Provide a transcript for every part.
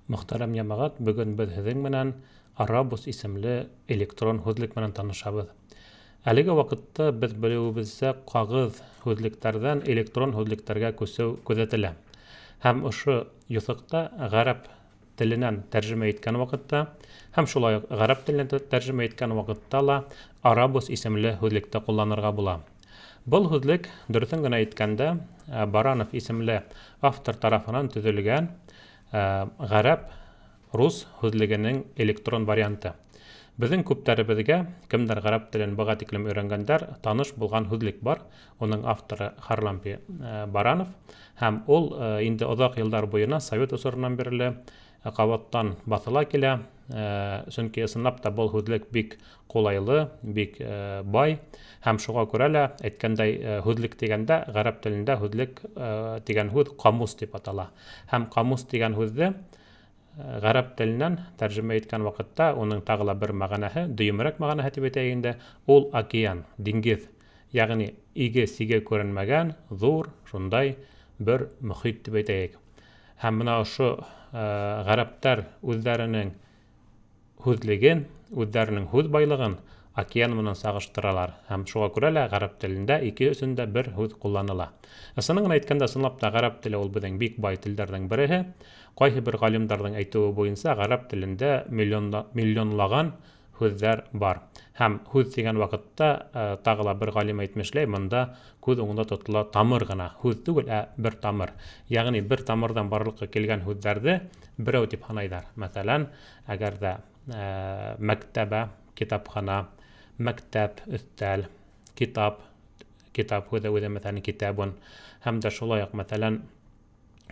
Мөхтәрәм җәмәгать, бүген без һеҙҙең менән Арабус исемле электрон һүҙлек менән танышабыҙ. Әлеге ваҡытта без белеүебеҙсә ҡағыҙ һүҙлектәрҙән электрон һүҙлектәргә күсеү күҙәтелә. Һәм ошо юҫыҡта ғәрәп теленән тәржемә иткән ваҡытта, һәм шулай уҡ ғәрәп теленән тәржемә иткән ваҡытта ла Арабус исемле һүҙлекте ҡулланырға була. Был һүҙлек, дөрөҫөн генә әйткәндә, Баранов исемле автор тарафынан төҙөлгән ғәрәп-рус һүҙлегенең электрон варианты. Беҙҙең күптәребеҙгә, кемдәр ғәрәп телен быға тиклем өйрәнгәндәр, таныш булған һүҙлек бар. Уның авторы Харлампи Баранов. Һәм ул инде оҙаҡ йылдар буйына Совет осоронан бирле ҡабаттан баҫыла килә. Сөнки ысынлап та был һүҙлек бик ҡулайлы, бик бай. Һәм шуға күрә лә әйткәндәй һүҙлек тигәндә, ғәрәп телендә һүҙлек тигән һүҙ ҡамус тип атала. Һәм ҡамус тигән һүҙҙе ғәрәп теленән тәржемә иткән ваҡытта уның тағы ла бер мәғәнәһе, дөйөмерәк мәғәнәһе тип әйтәйек инде, ул океан, диңгеҙ. Яғни иге-сиге күренмәгән, ҙур, шундай бер мөхит тип әйтәйек. Һәм бына ошо ғәрәптәр үҙҙәренең һүҙлеген, үҙҙәренең һүҙ байлығын океан менән сағыштыралар. Һәм шуға күрә лә ғәрәп телендә ике өсөндә бер һүҙ ҡулланыла. Ысынын гына әйткәндә, ысынлап та ғәрәп теле ул беҙҙең бик бай телдәрҙең береһе. Ҡайһы бер ғалимдарҙың әйтеүе буйынса, ғәрәп телендә миллионлаған һүҙҙәр бар. Һәм һүҙ тигән ваҡытта тағы ла бер ғалим әйтмешләй, бында күҙ уңында тотола тамыр ғына. Һүҙ түгел, бер тамыр. Яғни бер тамырҙан барлыҡҡа килгән һүҙҙәрҙе берәү тип һанайҙар. Мәҫәлән, әгәр ҙә мәктәбә, китапхана, мәктәп, өҫтәл, китап һүҙе үҙе, мәҫәлән, китабун. Һәм дә шулай уҡ, мәҫәлән,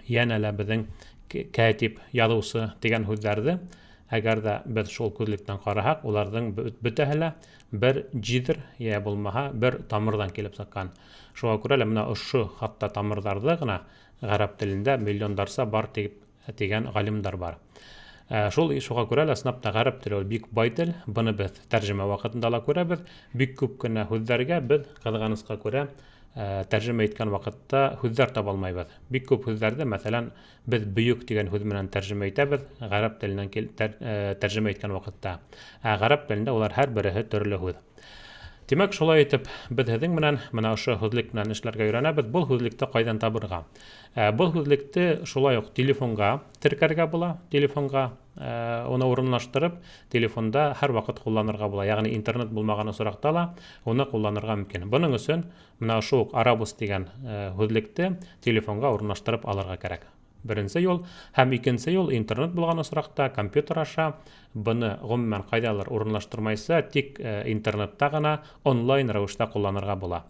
йәнә лә беҙҙең кәтип, яҙыусы тигән һүҙҙәрҙе, әгәр ҙә беҙ шул күҙлектән ҡараһаҡ, уларҙың бөтәһе лә бер җиҙер, йә булмаһа, бер тамырҙан килеп сыҡҡан. Шуға күрә лә менә ошо хатта тамырҙарҙы ғына ғәрәп телендә миллиондарса бар тигән ғалимдар бар. Шуға күрә лә ысынлап та ғәрәп теле ул бик бай тел. Быны беҙ тәржемә ваҡытында ла күрәбеҙ. Бик күп кенә һүҙҙәргә беҙ ҡыҙғанысҡа күрә тәржемә иткән ваҡытта һүҙҙәр таба алмайбыҙ. Бик күп һүҙҙәрҙе, мәҫәлән, беҙ бөйөк тигән һүҙ менән тәржемә итәбеҙ, ғәрәп теленән тәржемә иткән ваҡытта. Ғәрәп телендә улар һәр береһе төрлө һүҙ. Тимәк, шулай итеп, беҙ һеҙҙең менән бына ошо һүҙлек менән эшләргә өйрәнәбеҙ. Был һүҙлекте ҡайҙан табырға? Был һүҙлекте шулай уҡ телефонға теркәргә була, телефонға уны урынлаштырып, телефонда һәр ваҡыт ҡулланырға була. Яғни интернет булмаған осраҡта ла уны ҡулланырға мөмкин. Бының өсөн бына ошо уҡ Арабус тигән һүҙлекте телефонға урынлаштырып алырға кәрәк. Беренсе юл. Һәм икенсе юл, интернет булған осраҡта, компьютер аша быны ғөмүмән ҡайҙалыр урынлаштырмайса, тик интернетта ғына онлайн рәүештә ҡулланырға була.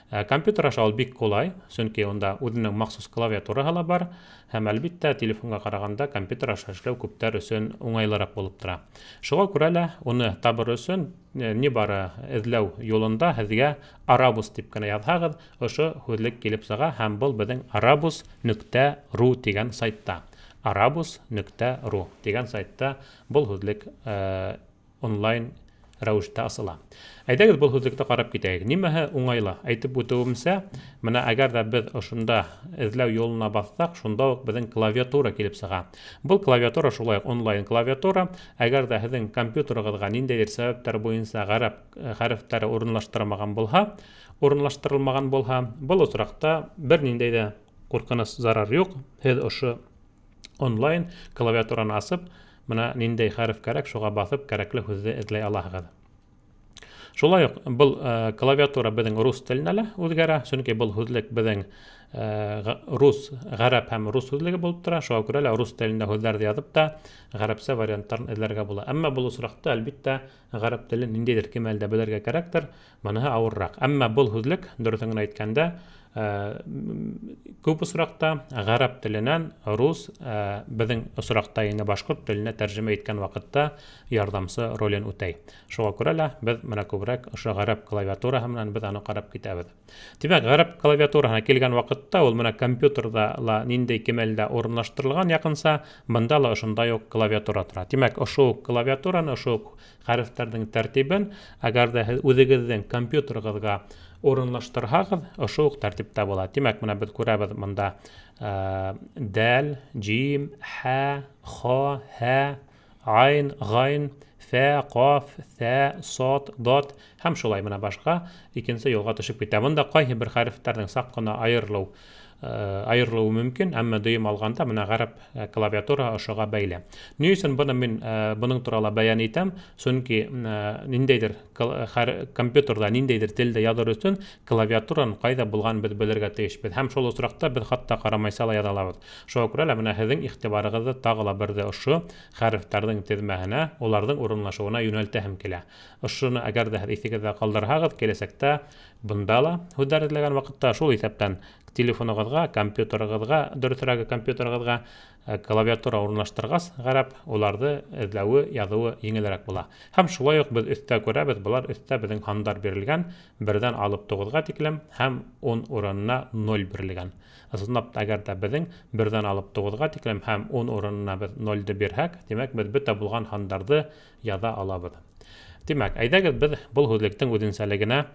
Компьютер аша ул бик ҡулай, сөнки унда үҙенең махсус клавиатураһы ла бар, һәм әлбиттә телефонға ҡарағанда компьютер аша эшләү күптәр өсөн уңайлыраҡ булып тора. Шуға күрә лә уны табыр өсөн ни бары эҙләү юлында һеҙгә Арабус тип кенә яҙһағыҙ, ошо һүҙлек килеп сыға, һәм был беҙҙең arabus.ru тигән сайтта. arabus.ru тигән сайтта был һүҙлек онлайн рәүештә асыла. Әйҙәгеҙ был һүҙлекте ҡарап китәйек. Нимәһе уңайлы? Әйтеп үтеүемсә, менә әгәр ҙә беҙ ошонда эҙләү юлына баҫсаҡ, шунда уҡ беҙҙең клавиатура килеп сыға. Был клавиатура шулай уҡ онлайн клавиатура. Әгәр ҙә һеҙҙең компьютерығыҙға ниндәйҙер сәбәптәр буйынса ғәрәп хәрефтәре урынлаштырылмаған булһа, был осраҡта бер ниндәй ҙә ҡурҡыныс зарар юҡ. Һеҙ ошо онлайн клавиатураны асып, бына ниндәй хәреф кәрәк, шуға баҫып, кәрәкле һүҙҙе эҙләй алаһығыҙ. Шулай уҡ был клавиатура беҙҙең рус теленә лә үҙгәрә, сөнки был һүҙлек беҙҙең рус, ғәрәп һәм рус һүҙлеге булып тора. Шуға күрә лә рус телендә һүҙҙәрҙе яҙып та ғәрәпсә варианттарын эҙләргә була. Әммә был осраҡта, әлбиттә, ғәрәп телен ниндәйҙер кимәлдә белергә кәрәктер, быныһы ауырыраҡ. Әммә был һүҙлек, дөрөҫөн генә әйткәндә, күп осраҡта ғәрәп теленән рус, беҙҙең осраҡта инде башҡорт теленә тәржемә иткән ваҡытта ярҙамсы ролен үтәй. Шуға күрә лә беҙ менә күберәк ошо ғәрәп клавиатураһы менән беҙ аны ҡарап китәбеҙ. Тимәк, ғәрәп клавиатураһына килгән ваҡытта ул менә компьютерҙа ла ниндәй кимәлдә урынлаштырылған яҡынса, бында ла ошондай уҡ клавиатура тора. Тимәк, ошо клавиатураны, ошо хәрефтәрҙең тәртибен, әгәр ҙә һеҙ үҙегеҙҙең компьютерығыҙға урынлаштырһагыҙ, ошо ук тәртиптә була. Димәк, менә беҙ күрәбеҙ монда дәл, джим, хә, ха, һә, айн, ғайн, фә, ҡаф, þә, сад, дат һәм шулай менә башҡа икенсе юлға төшөп китә. Бында ҡайһы бер хәрефтәрҙең саҡ ҡына айырылыуы мөмкин, әммә дөйөм алғанда менә ғәрәп клавиатура ошоға бәйле. Ни өсөн быны мин бының турала бәян итәм? Сөнки ниндәйҙер компьютерҙа ниндәйҙер телдә яҙыр өсөн клавиатураның ҡайҙа булғанын беҙ белергә тейешбеҙ. Һәм шул осраҡта беҙ хатта ҡарамайса ла яҙа алабыҙ. Шуға күрә лә менә һеҙҙең иғтибарығыҙҙы тағы ла берҙе ошо хәрефтәрҙең теҙмәһенә, уларҙың урынлашыуына йүнәлтәһем килә. Ошоно әгәр ҙә һеҙ иҫегеҙҙә ҡалдырһағыҙ, киләсәктә бында ла һүҙҙәр эҙләгән ваҡытта шул иҫәптән телефонығыҙға, компьютерығыҙға, дөрөҫөрәге компьютерығыҙға клавиатура урынлаштырғас, ғәрәп уларҙы эҙләүе, яҙыуы еңелерәк була. Һәм шулай уҡ беҙ өҫтә күрәбеҙ, былар өҫтә беҙҙең һандар бирелгән, 1-дән алып 9-ға тиклем һәм 10 урынына 0 бирелгән. Ысынлап та, әгәр дә беҙҙең 1-дән алып 9-ға тиклем һәм 10 урынына беҙ 0-ды бирһәк, тимәк, беҙ бөтә булған һандарҙы яҙа алабыҙ. Тимәк, әйҙәгеҙ беҙ был һүҙлектең үҙенсәлегенә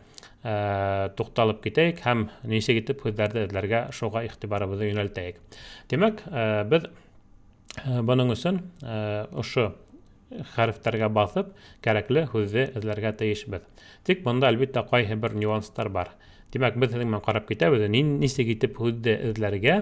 туҡталып китәйек һәм нисек итеп һүҙҙәрҙе эҙләргә шуға иғтибарыбыҙҙы йүнәлтәйек. Тимәк, беҙ бының өсөн ошо хәрефтәргә баҫып, кәрәкле һүҙҙе эҙләргә тейешбеҙ. Тик бында, әлбиттә, ҡайһы бер нюанстар бар. Тимәк, беҙ һеҙҙең менән ҡарап китәбеҙ, нисек итеп һүҙҙе эҙләргә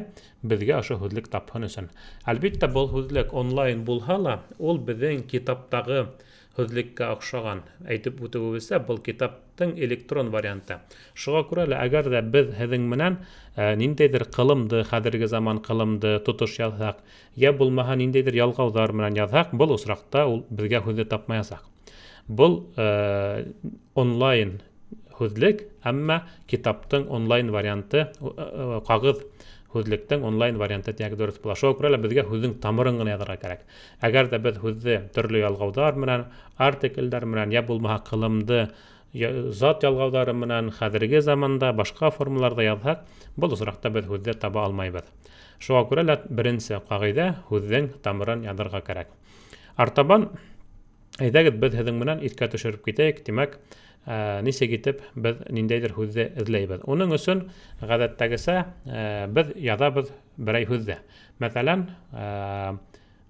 беҙгә ошо һүҙлек тапһын өсөн. Әлбиттә, был һүҙлек онлайн булһа ла, ул беҙҙең китаптағы һүҙлеккә оҡшаған. Әйтеп үтеүебеҙсә, был китаптың электрон варианты. Шуға күрә лә, әгәр ҙә беҙ һеҙҙең менән ниндәйҙер ҡылымды, хәҙерге заман ҡылымды тотош яҙһаҡ, йә булмаһа ниндәйҙер ялғауҙар менән яҙһаҡ, был осраҡта ул беҙгә һүҙҙе тапмаясаҡ. Был онлайн һүҙлек, әммә китаптың онлайн варианты, ҡағыҙ һүҙлектең онлайн варианты тиәк дөрөҫ була. Шуға күрә лә беҙгә һүҙҙең тамырын ғына яҙырға кәрәк. Әгәр ҙә беҙ һүҙҙе төрлө ялғауҙар менән, артиклдәр менән, йә булмаһа ҡылымды зат ялғауҙары менән хәҙерге заманда башҡа формаларҙа яҙһаҡ, был осраҡта беҙ һүҙҙе таба алмайбыҙ. Шуға күрә лә беренсе ҡағиҙә һүҙҙең тамырын яҙырға кәрәк. Артабан, әйҙәгеҙ беҙ һеҙҙең менән иҫкә төшөрөп китәйек, тимәк, нисек итеп беҙ ниндәйҙер һүҙҙе эҙләйбеҙ. Уның өсөн ғәҙәттәгесә беҙ яҙабыҙ берәй һүҙҙе. Мәҫәлән,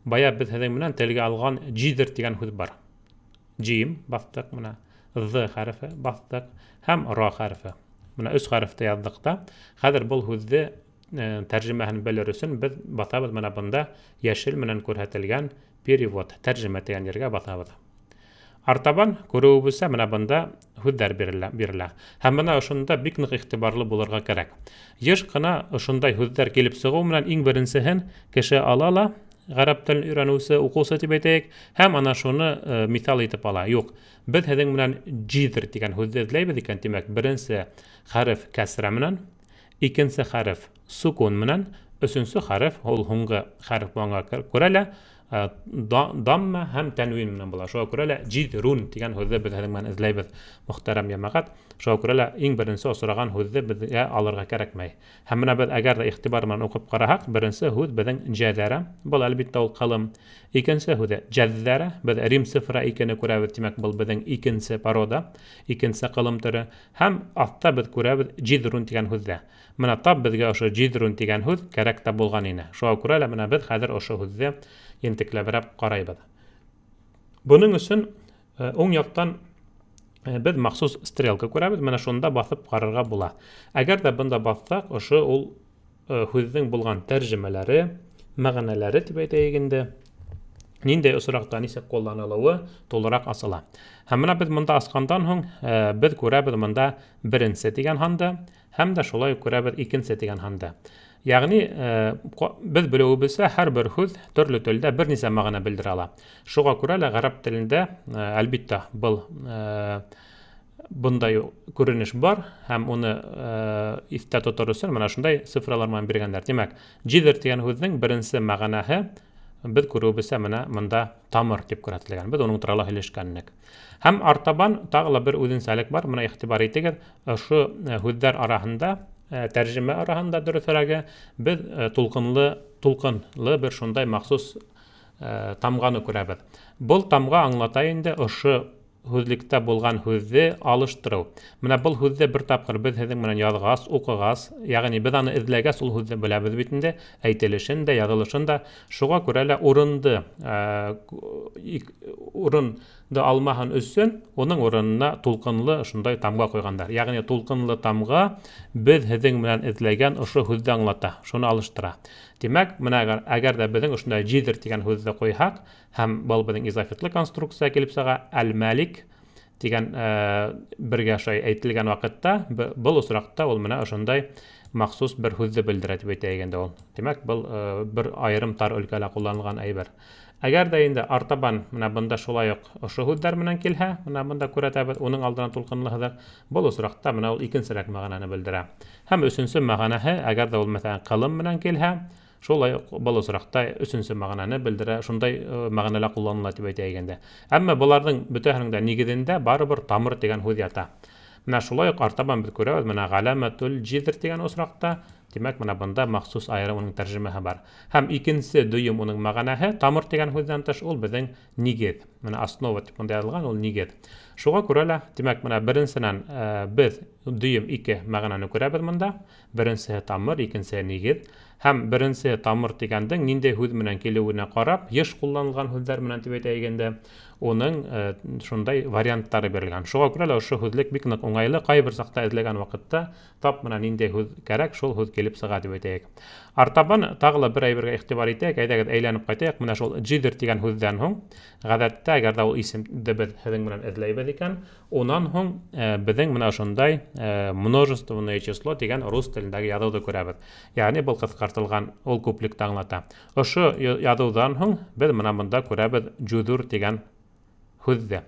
бая беҙ һеҙҙең менән телгә алған джидер тигән һүҙ бар. Джим баҫтыҡ, менә ҙ хәрефе баҫтыҡ һәм ра хәрефе. Менә 3 хәрефте яҙҙыҡ та. Хәҙер был һүҙҙе тәржемәһен белер өсөн беҙ баҫабыҙ менә бында йәшел менән күрһәтелгән перевод, тәржемә тигән ергә баҫабыҙ. Артабан, күреүебеҙсә, менә бында һүҙҙәр бирелә. Һәм менә ошонда бик ныҡ иғтибарлы булырға кәрәк. Йыш ҡына ошондай һүҙҙәр килеп сығыу менән иң беренсеһен кеше ала ла, ғәрәп телен өйрәнеүсе, уҡыусы тип әйтәйек, һәм ана шуны миҫал итеп ала. Юҡ, беҙ һеҙҙең менән джидер тигән һүҙҙе эҙләйбеҙ икән, тимәк, беренсе хәреф кәсрә менән, икенсе хәреф сукун менән, өсөнсө хәреф, ул һуңғы хәреф булғанға күрә лә, дамма һәм тәнвин менән була. Шуға күрә лә джидрун тигән һүҙҙе беҙ һеҙҙең менән эҙләйбеҙ, мөхтәрәм йәмәғәт. Шуға күрә лә иң беренсе осраған һүҙҙе беҙгә алырға кәрәкмәй. Һәм менә беҙ әгәр ҙә иғтибар менән уҡып ҡараһаҡ, беренсе һүҙ беҙҙең джәҙәрә, был әлбиттә ул ҡылым. Икенсе һүҙе джәҙҙәрә, беҙ рим цифры 2-не күрәбеҙ, тимәк, был беҙҙең икенсе порода, икенсе ҡылым төрө. Һәм аҫта беҙ күрәбеҙ джидрун тигән һүҙҙе. Менә тап беҙгә ошо джидрун тигән һүҙ кәрәк тә булған ине. Шуға күрә лә менә беҙ хәҙер ошо һүҙҙе ентекләберәк ҡарайбыҙ. Бының өсөн уң яҡтан беҙ махсус стрелка күрәбеҙ, менә шунда баҫып ҡарарға була. Әгәр дә бында баҫһаҡ, ошо ул һүҙҙең булған тәржемәләре, мәғәнәләре тип әйтәйек инде, ниндәй осраҡта нисек ҡулланылыуы тулыраҡ асыла. Һәм менә беҙ мында асҡандан һуң беҙ күрәбеҙ мында беренсе тигән һанды, һәм дә шулай күрәбеҙ икенсе тигән һанды. Яғни, беҙ белеүебеҙсә, һәр бер һүҙ төрлө телдә бер нисә мәғәнә белдерә ала. Шуға күрә лә ғәрәп телендә, әлбиттә, был бындай күренеш бар, һәм уны иҫтә тотор өсөн менә шундай цифралар менән биргәндәр. Тимәк, джидер тигән һүҙҙең беренсе мәғәнәһе беҙ күреүебеҙсә менә мында тамыр тип күрһәтелгән. Беҙ уның турала һөйләшкәннек. Һәм артабан тағы ла бер үҙенсәлек бар, менә иғтибар итегеҙ, ошо һүҙҙәр араһында, тәржемә араһында дөрөҫөрәге, беҙ тулҡынлы бер шундай махсус тамғаны күрәбеҙ. Был тамға аңлата инде ошо һүҙлектә булган һүҙҙе алыштырыу. Менә был һүҙҙе бер тапҡыр беҙ һеҙҙең менән яҙғас, уҡығас, яғни беҙ аны эҙләгәс, ул һүҙҙе беләбеҙ бит инде, әйтелешен дә, яҙылышын да. Шуға күрә лә урынды алмаһын өсөн, уның урынына тулҡынлы шундай тамға ҡуйғандар. Яғни тулҡынлы тамға беҙ һеҙҙең менән эҙләгән ошо һүҙҙе аңлата, шуны алыштыра. Тимәк, менә әгәр дә беҙҙең ошондай җидер тигән һүҙҙе ҡуйһаҡ, һәм был беҙҙең изафитлы конструкция килеп сыға, әл-мәлик тигән бергә әйтелгән ваҡытта, был осраҡта ул менә ошондай махсус бер һүҙҙе белдерә тип әйтәйек инде ул. Тимәк, был бер айырым тар өлкәлә ҡулланылған әйбер. Әгәр дә инде артабан менә бында шулай уҡ ошо һүҙҙәр менән килһә, менә бында күрәтәбеҙ, уның алдынан тулҡынлы һүҙҙәр, был осраҡта менә ул икенсерәк мәғәнәне белдерә. Һәм өсөнсө мәғәнәһе, әгәр дә ул мәҫәлән ҡылым менән килһә, шулай был осраҡта өсөнсө мәғәнәне белдерә, шундай мәғәнәлә ҡулланыла тип әйтәйек инде. Әммә быларҙың бөтәһенең дә нигеҙендә барыбер тамыр тигән һүҙ ята. Менә шулай уҡ артабан беҙ күрәбеҙ, менә ғәләмәтул җидр тигән осраҡта, тимәк, менә бында махсус айырым уның тәржемәһе бар. Һәм икенсе дөйөм уның мәғәнәһе, тамыр тигән һүҙҙән тыш, ул беҙҙең нигеҙ. Менә основа тип монда яҙылған, ул нигеҙ. Шуға күрә лә, тимәк, менә беренсенән беҙ дөйөм ике мәғәнәне күрәбеҙ монда. Беренсеһе тамыр, икенсеһе нигеҙ. Һәм беренсе тамыр тигәндең ниндәй һүҙ менән килеүенә ҡарап, йыш ҡулланылған һүҙҙәр менән тип әйтәйек инде, уның шундай варианттары бирелгән. Шуға күрә лә ошо һүҙлек бик ныҡ уңайлы, ҡайбер саҡта эҙләгән ваҡытта тап менән ниндәй һүҙ кәрәк, шул һүҙ килеп сыға тип әйтәйек. Артабан тағы ла бер әйбергә иғтибар итәйек, әйҙәгеҙ әйләнеп ҡайтайыҡ. Менә шул җидер тигән һүҙҙән һуң, ғәҙәттә, әгәр ҙә ул исемде беҙ һеҙҙең менән эҙләйбеҙ икән, унан һуң беҙҙең менә ошондай множественное число тигән рус телендәге яҙыуҙы күрәбеҙ. Яғни был ҡыҫҡартылған, ул күплекте аңлата. Ошо яҙыуҙан һуң беҙ менә бында күрәбеҙ джуҙур тигән һүҙҙе.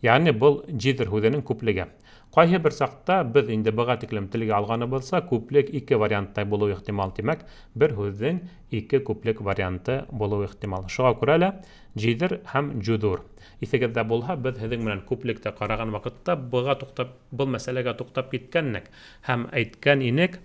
Яғни был җидер һүҙенең күплеге. Ҡайһы бер саҡта беҙ инде быға тиклем телгә алғаныбыҙса, күплек ике вариантта булыу ихтимал. Тимәк, бер һүҙҙең ике күплек варианты булыу ихтимал. Шуға күрә лә җидер һәм джуҙур. Иҫегеҙҙә булһа, беҙ һеҙҙең менән күплекте ҡараған ваҡытта был мәсьәләгә туҡтап киткәннек һәм әйткән инек,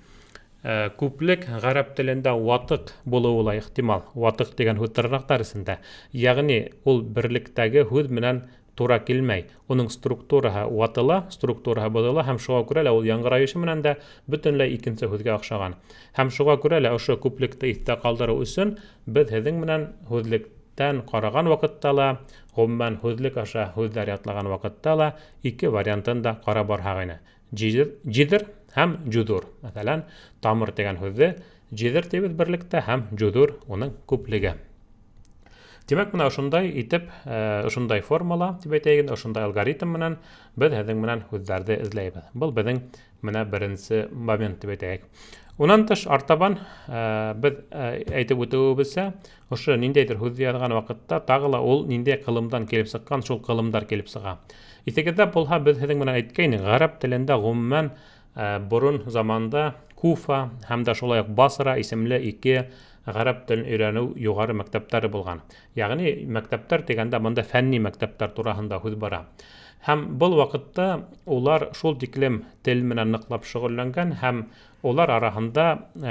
күплек ғәрәп телендә ватыҡ булыуы ла ихтимал. Ватыҡ дигән һүҙ тырнаҡтар эсендә. Яғни, ул берлектәге һүҙ менән тура килмәй. Уның структураһы ватыла, структураһы боҙола, һәм шуға күрә лә ул яңғырайышы менән дә бөтөнләй икенсе һүҙгә оҡшаған. Һәм шуға күрә лә ошо күплекте иҫтә ҡалдырыу өсөн беҙ һеҙҙең менән һүҙлектән ҡараған ваҡытта ла, ғөмүмән һүҙлек аша һүҙҙәр ятлаған ваҡытта ла ике вариантын да ҡарап барһаҡ ине. Җидер һәм джуҙур. Мәҫәлән, тамыр тигән һүҙҙе җидер тибеҙ берлектә һәм джуҙур уның күплеге. Тимәк, менә ошондай итеп, ошондай формала, тип әйтәйек, ошондай алгоритм менән беҙ һеҙҙең менән һүҙҙәрҙе эҙләйбеҙ. Был беҙҙең менә беренсе момент тип әйтәйек. Унан тыш артабан беҙ әйтеп үтеүебеҙсә, ошо ниндәйҙер һүҙҙе яҙған ваҡытта тағы ла ул ниндәй ҡылымдан килеп сыҡҡан, шул ҡылымдар килеп сыға. Иҫегеҙҙә булһа, беҙ һеҙҙең менән әйткәйнек, ғәрәп телендә ғөмүмән борон заманда Куфа һәм дә шулай уҡ Басра исемле ике ғәрәп телен өйрәнеү юғары мәктәптәре булған. Яғни, мәктәптәр тигәндә бында фәнни мәктәптәр тураһында һүҙ бара. Һәм был ваҡытта улар шул тиклем тел менән ныҡлап шөғөлләнгән һәм улар араһында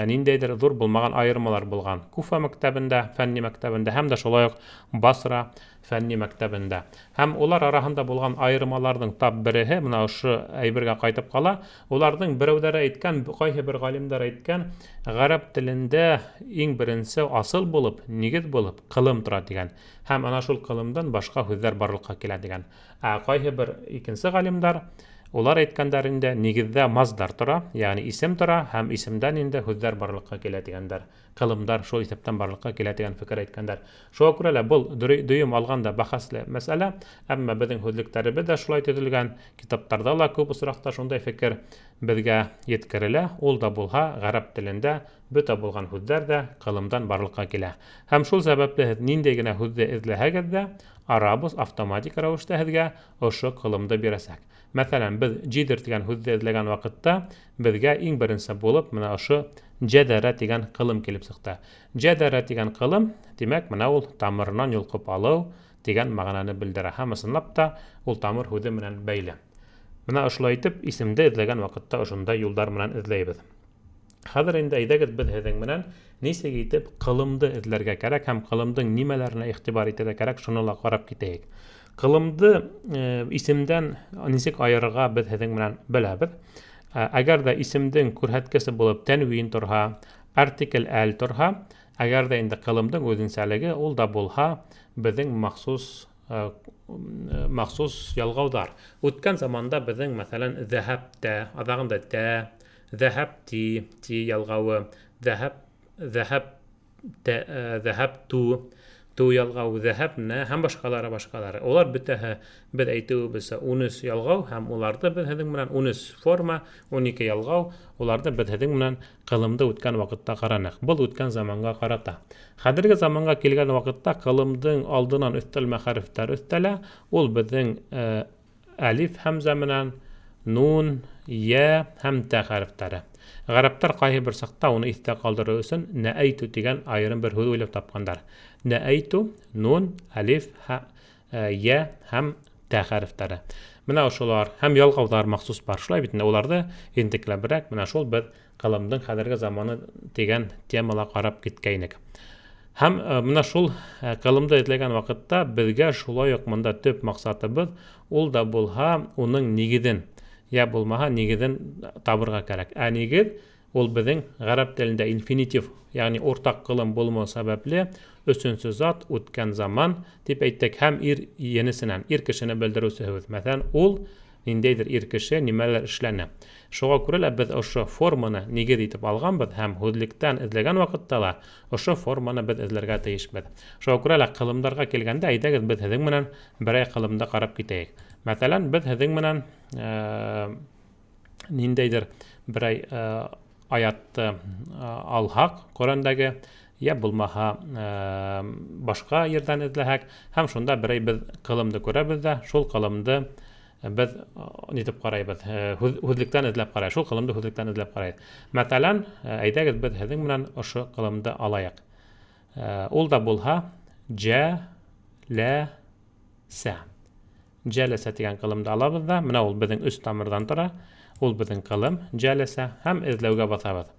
ниндәйҙер ҙур булмаған айырмалар булған. Куфа мәктәбендә, фәнни мәктәбендә һәм дә шулай уҡ Басра фәнни мәктәбендә. Һәм улар араһында булған айырмаларҙың тап береһе, менә ошо әйбергә ҡайтып ҡала, уларҙың берәүҙәре әйткән, ҡайһы бер ғалимдар әйткән, ғәрәп телендә иң беренсе асыл булып, нигеҙ булып, ҡылым тора дигән. Һәм ана шул ҡылымдан башҡа һүҙҙәр барлыҡҡа килә дигән. Ҡайһы бер икенсе ғалимдар, улар әйткәндәр инде нигеҙҙә маздар тора, яғни исем тора, һәм исемдән инде һүҙҙәр барлыҡҡа килә дигәндәр. Ҡылымдар шул иҫәптән барлыҡҡа килә дигән фекер әйткәндәр. Шуға күрә лә был дөйөм алғанда бәхәсле мәсьәлә, әммә беҙҙең һүҙлектәребеҙ дә шулай төҙөлгән, китаптарҙа ла күп осраҡта шундай фекер беҙгә еткерелә, ул да булһа ғәрәп телендә бөтә булған һүҙҙәр ҙә ҡылымдан барлыҡҡа килә. Һәм шул сәбәпле һеҙ ниндәй генә һүҙҙе эҙләһәгеҙ дә, арабыз автоматик рәүештә һеҙгә ошо ҡылымды бирәсәк. Мәҫәлән, беҙ җидер тигән һүҙҙе эҙләгән ваҡытта беҙгә иң беренсе булып менә ошо җәдәрә тигән ҡылым килеп сыҡты. Җәдәрә тигән ҡылым, тимәк, менә ул тамырынан йолҡоп алыу тигән мәғәнәне белдерә. Һәм ысынлап та ул тамыр һүҙе менән бәйле. Менә ошолай итеп, исемде эҙләгән ваҡытта ошондай юлдар менән эҙләйбеҙ. Хәҙер инде әйҙәгеҙ беҙ һеҙҙең менән нисек итеп ҡылымды эҙләргә кәрәк һәм ҡылымдың нимәләренә иғтибар итергә кәрәк, шуны ла ҡарап китәйек. Кылымды исемдән нисек айырырга без һеҙҙең менән беләбеҙ. Әгәр дә исемдең күрһәткесе булып тәнвин торһа, артикль әл торһа, әгәр дә инде кылымдың үҙенсәлеге ул да булһа, беҙҙең махсус ялғауҙар. Үткән заманда беҙҙең, мәҫәлән, зәһәптә, аҙағында тә, зәһәпти, ти ялғауы, зәһәпту, ту ялғауы, зәһәпнә һәм башҡалары. Улар бөтәһе беҙ әйтеүебеҙсә 13 ялғау һәм уларҙы беҙ һеҙҙең менән 13 форма, 12 ялғау, уларҙы беҙ һеҙҙең менән ҡылымды үткән ваҡытта ҡараныҡ. Был үткән заманға ҡарата. Хәҙерге заманға килгән ваҡытта ҡылымдың алдынан өҫтәлмә хәрефтәр өҫтәлә, ул беҙҙең әлиф һәмзә менән нун, йә һәм тә хәрефтәре. Ғәрәптәр ҡайһы бер саҡта уны иҫтә ҡалдырыу өсөн нәәйту тигән айырым бер һүҙ уйлап тапҡандар. Нәәйту, нун, әлиф, йә һәм тә хәрефтәре. Менә ошолар һәм ялғауҙар махсус бар. Шулай бит, уларҙы интекләберәк менә шул беҙ ҡылымдың хәҙерге заманы тигән темала ҡарап киткәйнек. Һәм менә шул ҡылымды эҙләгән ваҡытта беҙгә шулай уҡ мында төп маҡсатыбыҙ ул да булһа уның нигеҙен, йә булмаһа нигеҙен табырға кәрәк. Ә нигеҙ ул беҙҙең ғәрәп телендә инфинитив, йәғни уртаҡ ҡылым булмау сәбәпле өсөнсө зат, үткән заман тип әйттек, һәм ир енесенән, ир кешене белдереүсе һүҙ. Мәҫәлән, ул ниндәйҙер ир кеше нимәлер эшләне. Шуға күрә лә беҙ ошо форманы нигеҙ итеп алғанбыҙ һәм һүҙлектән эҙләгән ваҡытта ла ошо форманы беҙ эҙләргә тейешбеҙ. Шуға күрә лә ҡылымдарға килгәндә әйҙәгеҙ беҙ һеҙҙең менән берәй ҡылымды ҡарап китәйек. Мәҫәлән, беҙ һеҙҙең менән ниндәйҙер берәй аятты алһаҡ Ҡөрьәндәге, йә булмаһа башҡа ерҙән эҙләһәк, һәм шунда берәй беҙ ҡылымды күрәбеҙ ҙә, шул ҡылымды беҙ нитеп ҡарайбыҙ, һүҙлектән эҙләп ҡарайбыҙ, шул ҡылымды һүҙлектән эҙләп ҡарайбыҙ. Мәҫәлән, әйҙәгеҙ беҙ һеҙҙең менән ошо ҡылымды алайыҡ. Ул да булһа джә-лә-сә. Джәләсә тигән ҡылымды алабыҙ ҙа, менә ул беҙҙең өс тамырҙан тора, ул беҙҙең ҡылым, джәләсә, һәм эҙләүгә баҫабыҙ.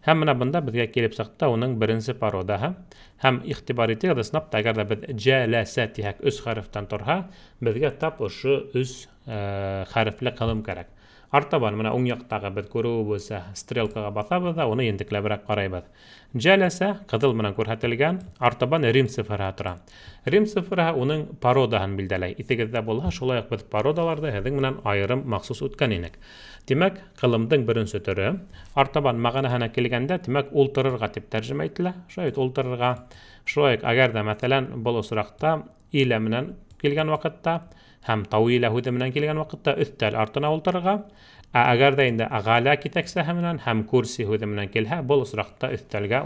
Һәм менә бында беҙгә килеп сыҡты уның беренсе пародаһы. Һәм иғтибар итегеҙ, ысынлап әгәр ҙә беҙ джәләсә тиһәк, өс хәрефтән торһа, беҙгә тап ошо өс хәрефле ҡылым кәрәк. Артабан менә уң яҡтағы беҙ күреүебеҙсә стрелкаға баҫабыҙ ҙа уны ентекләберәк ҡарайбыҙ. Джәләсә ҡыҙыл менән күрһәтелгән, артабан рим цифры тора. Рим цифры уның пародаһын билдәләй. Иҫегеҙҙә булһа, шулай уҡ беҙ пародаларҙы һеҙҙең менән айырым махсус үткән инек. Тимәк, ҡылымдың беренсе төрө, артабан мәғәнәһенә килгәндә, тимәк, ултырырға тип тәржемә ителә. Шулай ултырырға. Шулай әгәр дә, мәҫәлән, был осраҡта илә менән килгән ваҡытта һәм тауилә һүҙе менән килгән ваҡытта өҫтәл артына ултырырға. Әгәр дә инде ғәлә китәксәһе менән һәм курси һүҙе менән килһә, был осраҡта өҫтәлгә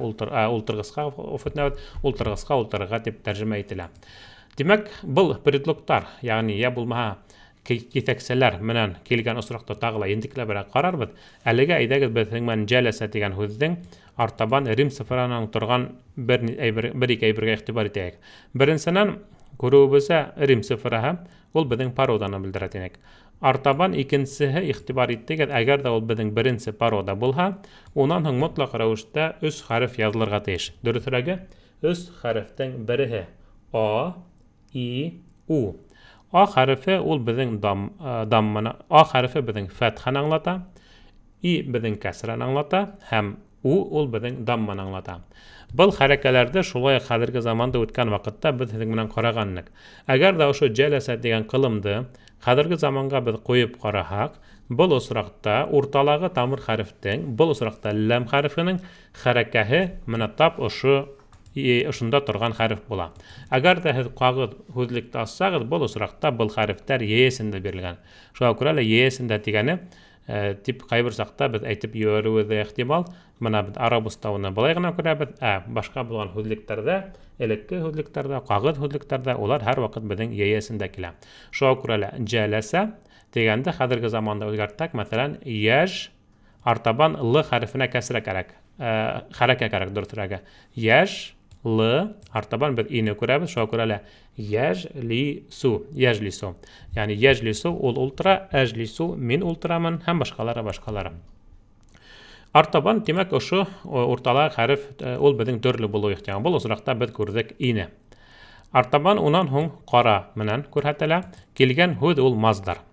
ултырғысҡа ултырырға тип тәржемә ителә. Тимәк, был предлогтар, яғни йә булмаһа киҫәксәләр менән килгән осраҡта тағы ла ентекләберәк ҡарарбыҙ. Әлегә әйҙәгеҙ беҙҙең менән джәләсә тигән һүҙҙең артабан рим цифрынан торған бер-ике әйбергә иғтибар итәйек. Беренсенән, күреүебеҙсә рим цифраһы ул беҙҙең пароданы белдерә тинек. Артабан икенсеһе иғтибар иттегеҙ, әгәр ҙә ул беҙҙең беренсе парода булһа, унан һуң мотлаҡ рәүештә өс хәреф яҙылырға тейеш. Дөрөҫөрәге, өс хәрефтең береһе А, И, У. А хәрефе ул беҙҙең дамманы, А хәрефе беҙҙең фәтхән аңлата, И беҙҙең кәсрән аңлата, һәм У ул беҙҙең дамманы аңлата. Был хәрәкәләрҙе шулай хәҙерге заманда үткән ваҡытта беҙ һеҙҙең менән ҡарағанныҡ. Әгәр ҙә ошо джәләсә дигән ҡылымды хәҙерге заманға беҙ ҡуйып ҡараһаҡ, был осраҡта урталағы тамыр хәрефтең, был осраҡта ләм хәрефенең хәрәкәһе менә тап ошонда торған хәреф була. Әгәр дә һеҙ ҡағыҙ һүҙлекте ассағыҙ, был осраҡта был хәрефтәр йәйәсендә бирелгән. Шуға күрә лә йәйәсендә тигәне тип ҡайбер саҡта беҙ әйтеп йөрөүебеҙ ихтимал, бына беҙ арабыста уны былай ғына күрәбеҙ, башҡа булған һүҙлектәрҙә, элекке һүҙлектәрҙә, ҡағыҙ һүҙлектәрҙә улар һәр ваҡыт беҙҙең йәйәсендә килә. Шуға күрә лә джәләсә тигәнде хәҙерге заманда үҙгәрттек, мәҫәлән, йәж, артабан л хәрефенә кәсрә кәрәк, хәрәкә кәрәк дөрөҫөрәге. Йәж, л, артабан беҙ ине күрәбеҙ, шуға күрә лә йәжлису, йәжлису. Яғни йәжлису ул ултыра, әжлису мин ултырамын, һәм башҡалары. Артабан, тимәк, ошо уртала хәреф ул беҙҙең төрлө булыу ихтимал. Был осраҡта беҙ күрҙек ине. Артабан унан һуң ҡара менән күрһәтелә. Килгән һүҙ ул маздар.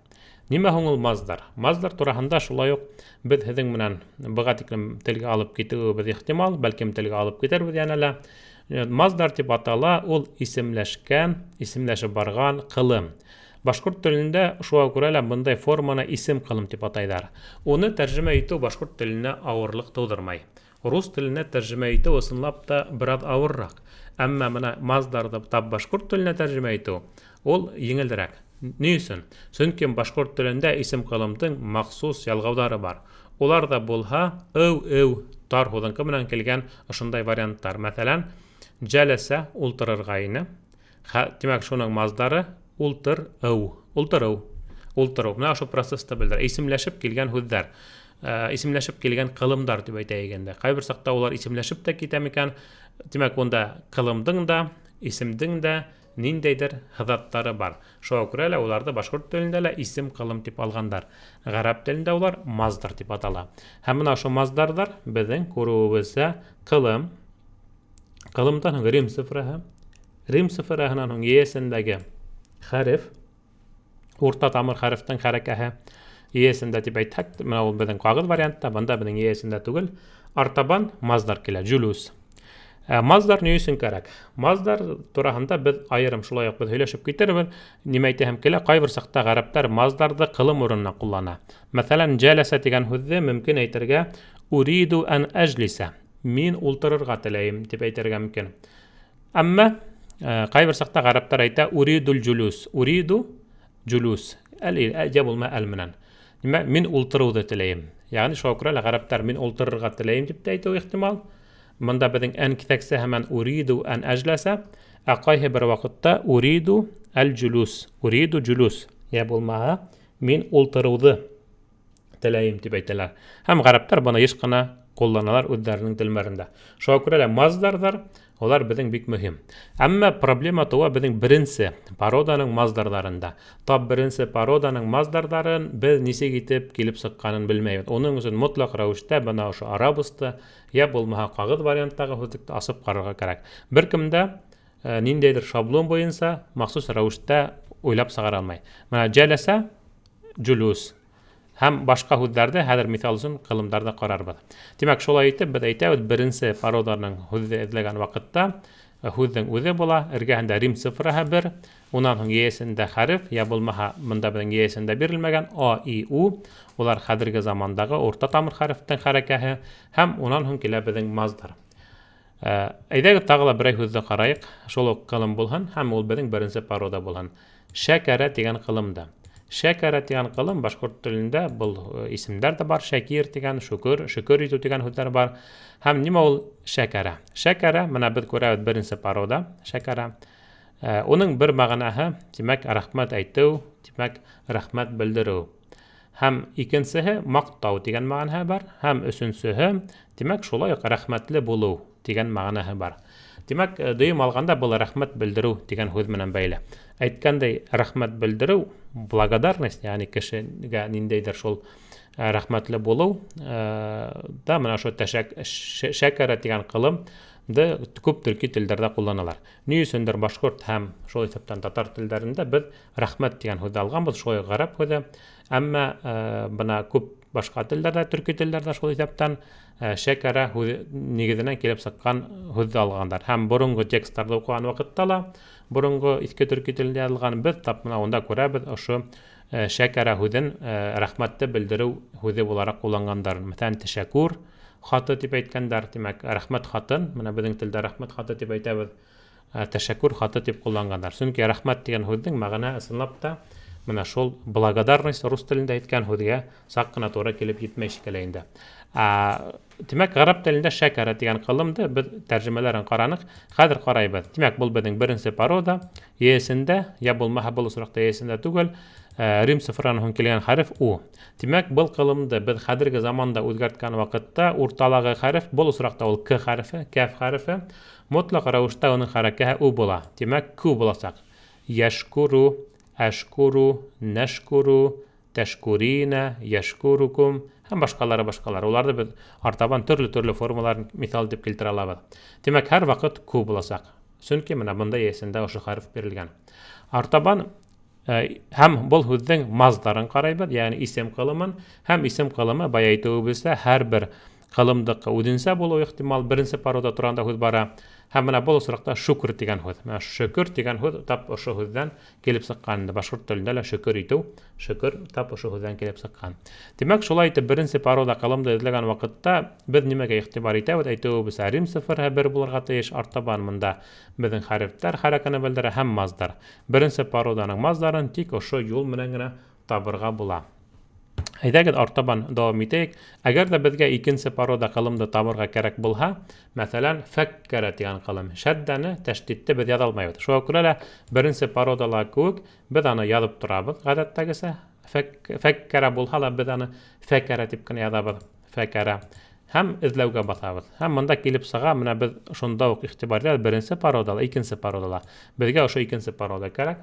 Нимә һуң ул маздар? Маздар тураһында шулай уҡ беҙ һеҙҙең менән быға тиклем телгә алып китеүебеҙ ихтимал, бәлкем телгә алып китербеҙ йәнә лә. Маздар тип атала, ул исемләшкән, исемләшеп барған ҡылым. Башҡорт телендә шуға күрә лә бындай форманы исем ҡылым тип атайҙар. Уны тәржемә итеү башҡорт теленә ауырлыҡ тыуҙырмай. Рус теленә тәржемә итеү ысынлап та бер аҙ ауырыраҡ. Әммә бына маздарҙы тап башҡорт теленә тәржемә итеү ул еңелдерәк. Ни өсөн? Сөнки башҡорт телендә исем ҡылымдың махсус ялғауҙары бар. Улар да булһа, ыу, тар һуҙынҡы менән килгән ошондай варианттар. Мәҫәлән, Жәләсә ултырырға ине. Тимәк, шуның маздары ултырыу. Менә ошо процессты белдерә. Исемләшеп килгән һүҙҙәр. Исемләшеп килгән ҡылымдар дип әйтәйек. Ҡайбер саҡта улар исемләшеп тә китә микән? Тимәк, унда ҡылымдың да, исемдең дә ниндәйҙер һыҙаттары бар. Шуға күрә лә уларҙы башҡорт телендә лә исем ҡылым тип алғандар. Ғәрәп телендә улар маздар тип атала. Һәм бына ошо маздарҙар беҙҙең күреүебеҙсә ҡылым, ҡылымдан һуң Рим цифраһы, Рим цифраһынан һуң йәсендәге хәреф, урта тамыр хәрефтең хәрәкәһе, йәсендә тип әйтһәк, менә ул беҙҙең ҡағыҙ вариантта, бында беҙҙең йәсендә түгел. Артабан маздар килә, джулус. Маздар ни өсөн кәрәк? Маздар тураһында беҙ айырым шулай уҡ беҙ һөйләшеп китербеҙ. Нимә әйтәһем килә, ҡайбер саҡта ғәрәптәр маздарҙы ҡылым урынына ҡуллана. Мәҫәлән, Жәләсә тигән һүҙҙе мөмкин әйтергә уриду ан әжлисә. Мин ултырырға теләйем дип әйтергә мөмкин. Әммә ҡайбер саҡта ғәрәптәр әйтә уридул джулус. Уриду джулус. Әл булма әл менән. Мин ултырыуҙы теләйем. Яғни шуға күрә лә ғәрәптәр мин ултырырға теләйем дип тә әйтеү ихтимал. Мында беҙҙең ән киҫәксе һәмән уриду ән әжләсә, ә ҡайһы бер ваҡытта уриду әл джулус. Уриду джулус. Булмаһа, мин ултырыуҙы теләйем дип әйтәләр. Һәм ғәрәптәр быны йыш ҡына ҡулланалар үҙҙәренең телмәрендә. Шуға күрә лә маздарҙар, улар беҙҙең бик мөһим. Әммә проблема тыуа беҙҙең беренсе пароданың маздарҙарында. Тап беренсе пароданың маздарҙарын беҙ нисек итеп килеп сыҡҡанын белмәйбеҙ. Уның өсөн мотлаҡ рәүештә бына ошо арабысты, булмаһа ҡағыҙ варианттағы һүҙлекте асып ҡарарға кәрәк. Бер кемдә ниндәйҙер шаблон буйынса махсус рәүештә уйлап сығара алмай. Менә Жәләсә, джулус. Һәм башҡа һүҙҙәрҙе хәҙер миҫал өсөн ҡылымдарҙы ҡарарбыҙ. Тимәк, шулай итеп, беҙ әйтәбеҙ, беренсе пароданың һүҙҙе эҙләгән ваҡытта һүҙҙең үҙе була, эргәһендә Рим цифраһы бер, унан һуң йәсендә хәреф, булмаһа, бында беҙҙең йәсендә бирелмәгән А, И, У, улар хәҙерге замандағы урта тамыр хәрефтең хәрәкәһе, һәм унан һуң килә беҙҙең маздар. Әйҙәгеҙ тағы ла берәй һүҙҙе ҡарайыҡ, шул уҡ ҡылым булһын, һәм ул беҙҙең беренсе парода булһын. Шәкәрә тигән ҡылымда. Шәкәрә тигән ҡылым башҡорт телендә был исемдәр дә бар. Шәкир тигән, шөкөр итеү тигән һүҙҙәр бар. Һәм нимә ул шәкәрә? Шәкәрә, менә беҙ күрәбеҙ беренсе парода, шәкәрә. Уның бер мәғәнәһе, тимәк, рәхмәт әйтеү, тимәк, рәхмәт белдереү. Һәм икенсеһе маҡтау тигән мәғәнәһе бар. Һәм өсөнсөһө, тимәк, шулай уҡ рәхмәтле булыу тигән мәғәнәһе бар. Тимәк, дөйөм алғанда был рәхмәт белдереү тигән һүҙ менән бәйле. Әйткәндәй, рәхмәт белдереү, благодарность, яғни кешегә ниндәйҙер шул рәхмәтле булыу, да, менә шул шәкәрә тигән ҡылымды күп төрки телдәрҙә ҡулланалар. Ни өсөндөр башҡорт һәм шул исәптән татар телдәрендә беҙ рәхмәт тигән һүҙҙе алғанбыҙ, шулай ғәрәп һүҙе. Әммә бына күп башҡа телдәрҙә, төрки телдәрҙә шул исәптән шәкәрә нигеҙенән килеп сыҡҡан һүҙҙе алғандар. Һәм боронғо тексттарҙы уҡыған ваҡытта ла, боронғо иҫке төрки телендә яҙылған беҙ тап мына унда күрәбеҙ ошо шәкәрә һүҙен рәхмәтте белдереү һүҙе булараҡ ҡулланғандар. Мәҫәлән, тәшәкүр хаты тип әйткәндәр, тимәк, рәхмәт хатын, менә беҙҙең телдә рәхмәт хаты тип әйтәбеҙ, тәшәкүр хаты тип ҡулланғандар. Сөнки рәхмәт тигән һүҙҙең мәғәнә ысынлап та менә шул благодарность рус телендә әйткән һүҙгә саҡ ҡына тура килеп етмәй шикелле инде. Тимәк, ғәрәп телендә шәкәрә тигән ҡылымды беҙ тәржемәләрен ҡараныҡ. Хәҙер ҡарайбыҙ. Тимәк, был беҙҙең беренсе парода, йәсендә, булмаһа был осраҡта йәсендә түгел, Рим цифраһынан һуң килгән хәреф У. Тимәк, был ҡылымды беҙ хәҙерге заманда үҙгәрткән ваҡытта урталағы хәреф, был осраҡта ул К хәрефе, кәф хәрефе, мотлаҡ рәүештә уның хәрәкәһе У була. Тимәк, Ку буласаҡ. Йәшкуру, әшкуру, нәшкуру, тәшкурина, йәшкурукум, һәм башҡалары. Уларҙы беҙ артабан төрлө формаларын миҫал итеп килтерә алабыҙ. Тимәк, һәр ваҡыт Ку буласаҡ. Сөнки менә бында яисендә ошо хәреф бирелгән. Артабан һәм был һүҙҙең маздарын ҡарайбыҙ, йәғни исем ҡылымын, һәм исем ҡылымы бая әйтеүебеҙсә һәр бер ҡылымдыҡы үҙенсә булыу ихтимал, беренсе парода торғанда һүҙ бара. Һәм менә был осраҡта шөкөр тигән һүҙ. Менә шөкөр тигән һүҙ тап ошо һүҙҙән килеп сыҡҡан. Башҡорт телендә лә шөкөр итеү, шөкөр тап ошо һүҙҙән килеп сыҡҡан. Тимәк, шулай итеп беренсе парода ҡылымды эҙләгән ваҡытта беҙ нимәгә игътибар итәбеҙ? Әйтеүебеҙсә, рим цифры бер булырға тейеш, артабан мында беҙҙең хәрефтәр хәрәкәне белдерә һәм маздар. Беренсе пароданың маздарын тик ошо юл менән генә табырға була. Әйҙәгеҙ артабан дауам итәйек. Әгәр ҙә беҙгә икенсе парода ҡылымды табырға кәрәк булһа, мәҫәлән, фәккәрә тигән ҡылым. Шәддәне, тәшдидте беҙ яҙа алмайбыҙ. Шуға күрә лә беренсе пародала кеүек беҙ аны яҙып торабыҙ ғәҙәттәгесә. Фәккәрә булһа ла беҙ аны фәкәрә тип кенә яҙабыҙ. Фәкәрә. Һәм эҙләүгә баҫабыҙ. Һәм мында килеп сыға, менә беҙ шунда уҡ иғтибар итәбеҙ, беренсе пародала, икенсе пародала. Беҙгә ошо икенсе парода кәрәк.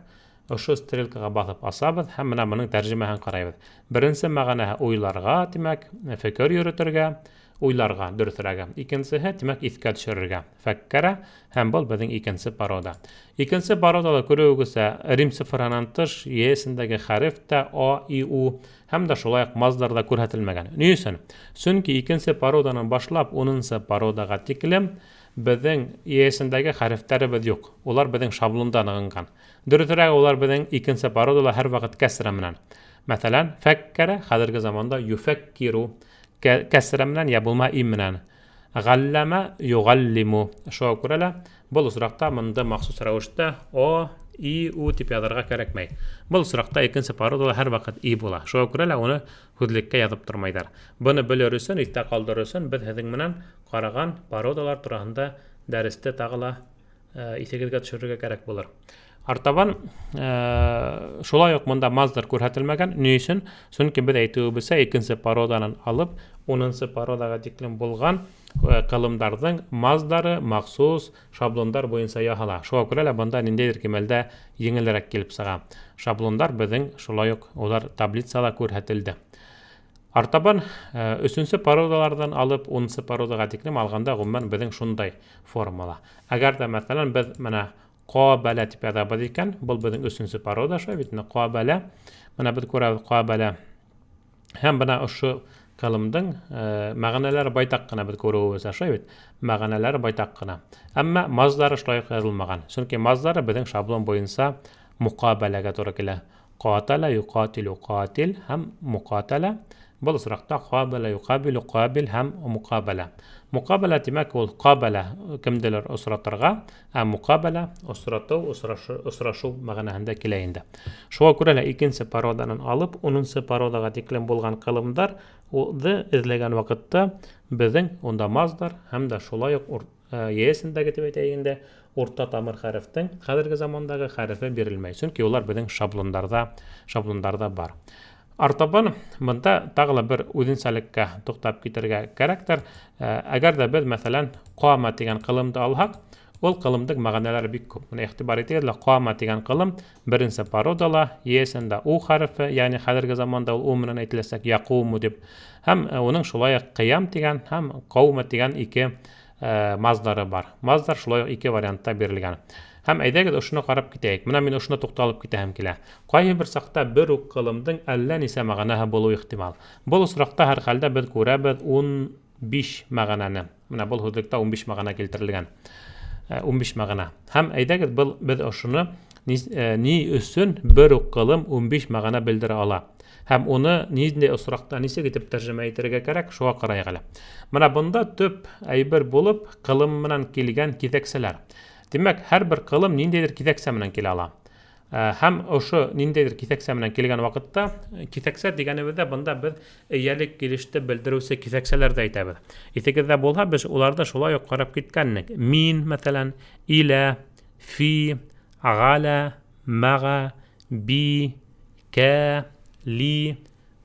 Ошо стрелкаға баҫып асабыҙ һәм менә бының тәржемәһен ҡарайбыҙ. Беренсе мәғәнәһе уйларға, тимәк, фекер йөрөтөргә, уйларға, дөрөҫөрәге. Икенсеһе, тимәк, иҫкә төшөрөргә. Фәккәрә, һәм был беҙҙең икенсе парода. Икенсе пародала күреүегеҙсә, рим цифрынан тыш, йәсендәге хәреф тә А, И, У һәм дә шулай уҡ маздар да күрһәтелмәгән. Ни өсөн? Сөнки икенсе пароданан башлап 10-нсы пародаға тиклем беҙҙең йәсендәге хәрефтәребеҙ юҡ. Улар беҙҙең шаблонда нығынған. Дөрөҫөрәге, улар беҙҙең икенсе пародала һәр ваҡыт кәсрә менән. Мәҫәлән, фәккәрә хәҙерге заманда юфәккиру кәсрә менән, йә булма им менән. Ғәлләмә юғаллиму. Шуға күрә лә был осраҡта мында махсус рәүештә О, И, У тип яҙырға кәрәкмәй. Был осраҡта икенсе пародала һәр ваҡыт И була. Шуға күрә лә уны һүҙлеккә яҙып тормайҙар. Быны белер өсөн, иҫтә ҡалдырыр өсөн беҙ һеҙҙең менән ҡараған пародалар тураһында дәресте тағы ла иҫегеҙгә төшөрөргә кәрәк булыр. Артабан шулай уҡ мында маздар күрһәтелмәгән. Ни өсөн? Сөнки беҙ әйтеүебеҙсә, икенсе пароданан алып 10-нсы пародаға тиклем булған ҡылымдарҙың маздары махсус шаблондар буйынса яһала. Шуға күрә лә бында ниндәйҙер кимәлдә еңелерәк килеп сыға. Шаблондар беҙҙең шулай уҡ улар таблицала күрһәтелде. Артабан 3-нсе пародалардан алып 10-нсы пародаға тиклем алғанда ғөмүмән беҙҙең шундай формала. Әгәр дә мәҫәлән беҙ менә ҡабәлә тип яҙабыҙ икән, был беҙҙең 3-нсе парода, шулай бит, ҡабәлә. Менә беҙ күрәбеҙ ҡабәлә. Һәм бына ошо ҡылымдың мәғәнәләре байтаҡ ҡына беҙ күреүебеҙсә, шулай бит, мәғәнәләре байтаҡ ҡына. Әммә маздары шулай уҡ яҙылмаған. Сөнки маздары беҙҙең шаблон буйынса муҡабәләгә тура килә. Ҡатәлә, юҡатилу, ҡатил һәм муҡатәлә. Был осраҡта ҡабәлә, юҡабилу, ҡабил һәм муҡабәлә. Муҡабәлә тимәк ул ҡабәлә кемделер осратырға, ә муҡабәлә осратыу, осрашыу мәғәнәһендә килә инде. Шуға күрә лә икенсе пароданан алып 10-нсы пародаға тиклем булған ҡылымдар улды эҙләгән ваҡытта беҙҙең унда маздар һәм дә шулай уҡ йәсендәге тип әйтәйек, урта тамыр хәрефтең хәҙерге замандағы хәрефе бирелмәй. Сөнки улар беҙҙең шаблондарҙа бар. Артабан мында тағы ла бер үҙенсәлеккә туҡтап китергә кәрәктер. Әгәр ҙә беҙ, мәҫәлән, ҡама тигән ҡылымды алһаҡ, ул ҡылымдың мәғәнәләре бик күп. Менә иғтибар итегеҙ, ҡама тигән ҡылым беренсе пародала, йәсендә У хәрефе, йәғни хәҙерге заманда ул У менән әйтеләсәк, яҡуму дип. Һәм уның шулай уҡ ҡыям тигән һәм ҡаума тигән ике маздары бар. Маздар шулай уҡ ике вариантта бирелгән. Һәм әйҙәгеҙ ошоно ҡарап китәйек. Менә мин ошоно туҡталып китәһем килә. Ҡайһы бер саҡта бер үк ҡылымдың әллә нисә мәғәнәһе булыу ихтимал. Был осраҡта һәр хәлдә беҙ күрәбеҙ 15 мәғәнәне. Менә был һүҙлектә 15 мәғәнә килтерелгән. 15 мәғәнә. Һәм әйҙәгеҙ беҙ ошоно ни өсөн бер үк ҡылым 15 мәғәнә белдерә ала. Һәм уны ниндәй осраҡта нисек итеп тәржемә итергә кәрәк, шуға ҡарайыҡ әле. Менә бында төп әйбер булып ҡылым менән килгән киҫәксәләр. Тимәк, һәр бер ҡылым ниндәйҙер киҫәксә менән килә ала. Һәм ошо ниндәйҙер киҫәксә менән килгән ваҡытта, киҫәксә дигәнебеҙҙә бында беҙ эйәлек килеште белдереүсе киҫәксәләрҙе әйтәбеҙ. Иҫегеҙҙә булһа, без уларҙы шулай уҡ ҡарап киткәннек. Мин, мәҫәлән, илә, фи, ғәлә, мәғә, би, кә, ли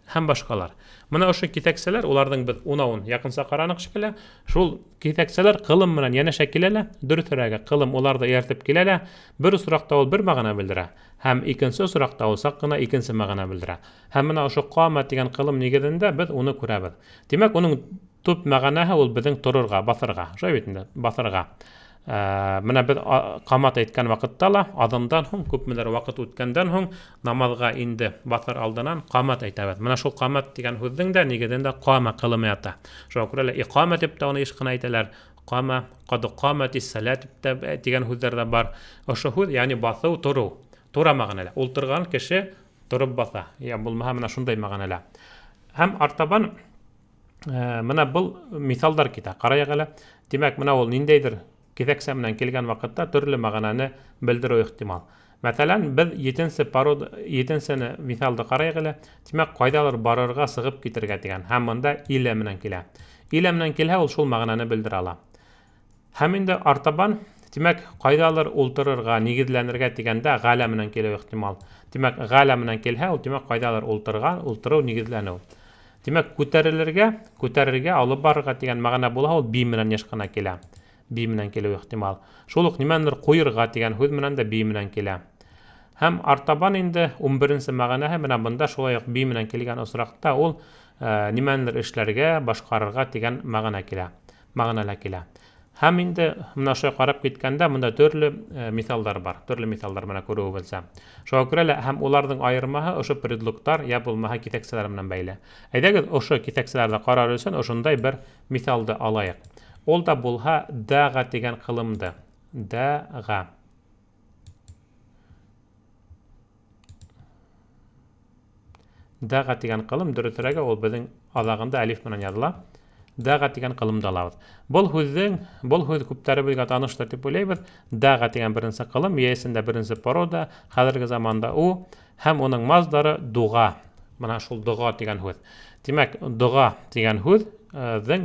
һәм башҡалар. Менә ошо киҫәксәләр, уларҙың беҙ унауын яҡынса ҡараныҡ шикелле, шул киҫәксәләр ҡылым менән йәнәшә килә лә, дөрөҫөрәге ҡылым уларҙы эйәртеп килә лә, бер осраҡта ул бер мәғәнә белдерә, һәм икенсе осраҡта ул саҡ ҡына икенсе мәғәнә белдерә. Һәм менә ошо ҡама тигән ҡылым нигеҙендә беҙ уны күрәбеҙ. Тимәк, уның төп мәғәнәһе ул беҙҙең торорға, баҫырға, шулай бит инде, баҫырға. Менә без камат әйткән вакытта ла адандан һуң күпмелер вакыт үткәндән һуң намазга инде батыр алдынан камат әйтәбез. Менә шул камат дигән һүзнең дә нигездә кама кылымы ята. Шуңа күрә лә иқама дип тә аны ишкына әйтәләр. Кама, кад каматис салат дигән һүзләр дә бар. Ошо һүз, ягъни басу, тору. Тура мәгънәле. Ултырган кеше торып баса. Я булмаһа менә шундай мәгънәле. Һәм артабан менә бұл мисалдар китә. Караегыз әле. Димәк, менә ул ниндәйдер китәксә менән килгән вакытта төрле мәгънәне белдерү ихтимал. Мәсәлән, без 7-нче мисалда караегыз әле. Димәк, кайдалыр барырга, сыгып китергә дигән. Һәм монда илә менән килә. Илә менән килһә, ул шул мәгънәне белдерә ала. Һәм инде артабан, димәк, кайдалыр ултырырга, нигезләнергә дигәндә галә менән килү ихтимал. Димәк, галә менән килһә, ул димәк кайдалыр ултыру, нигезләнү. Димәк, күтәрергә, алып барырга дигән мәгънә була, ул би менән ешкына килә. Би менән килү ихтимал. Шул ук нимәндер куйырга дигән һүз менән дә би менән килә. Һәм артабан инде 11-нче мәгънәһе менә монда шулай ук би менән килгән осракта ул нимәндер эшләргә, башкарырга дигән мәгънәләр килә. Һәм инде менә шуя карап киткәндә монда төрле мисалдар бар. Төрле мисалдар менә күрүебезсә. Шуңа күрә лә һәм уларның айырмаһы ошо предлогтар я булмаһа китәксәләр менән бәйле. Әйдәгез ошо китәксәләрне карар өчен ошондай бер мисалды алайык. Ул да булһа дага дигән кылымды. Дага. Дага дигән кылым дөресрәге ул безнең алагында алиф менән языла. Дага дигән кылымды алабыз. Бұл һүз күптәребезгә таныштыр дип уйлыйбыз. Дага дигән беренче кылым, яисендә беренче порода, хәзерге заманда у һәм уның маздары дуга. Менә шул дуга дигән һүз. Димәк, дуга дигән һүз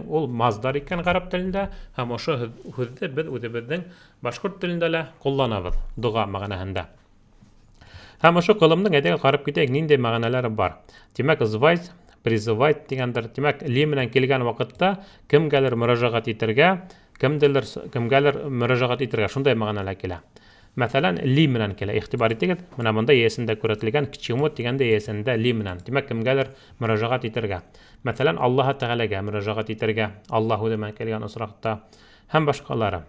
ул маздар икән гарәп телендә, һәм ошо һүзне без үзебезнең башкорт телендә лә кулланабыз. Дуга мәгънәһендә. Һәм ошо кылымның әйдәгез карап китәйек, нинди мәгънәләре бар. Димәк, звать, призывать дигәндер. Димәк, ли менән килгән вакытта кемгәлер мөрәҗәгать итәргә, кемгәлер мөрәҗәгать итәргә шундай мәгънәләр килә. Мәсәлән, ли менән килә. Игътибар итегез, менә монда яисендә күрсәтелгән к чему дигәндә яисендә ли менән. Димәк, кемгәлер мөрәҗәгать итәргә. Мәсәлән, Аллаһ Тәгаләгә мөрәҗәгать итәргә, Аллаһ үзе менән килгән осракта һәм башкалары.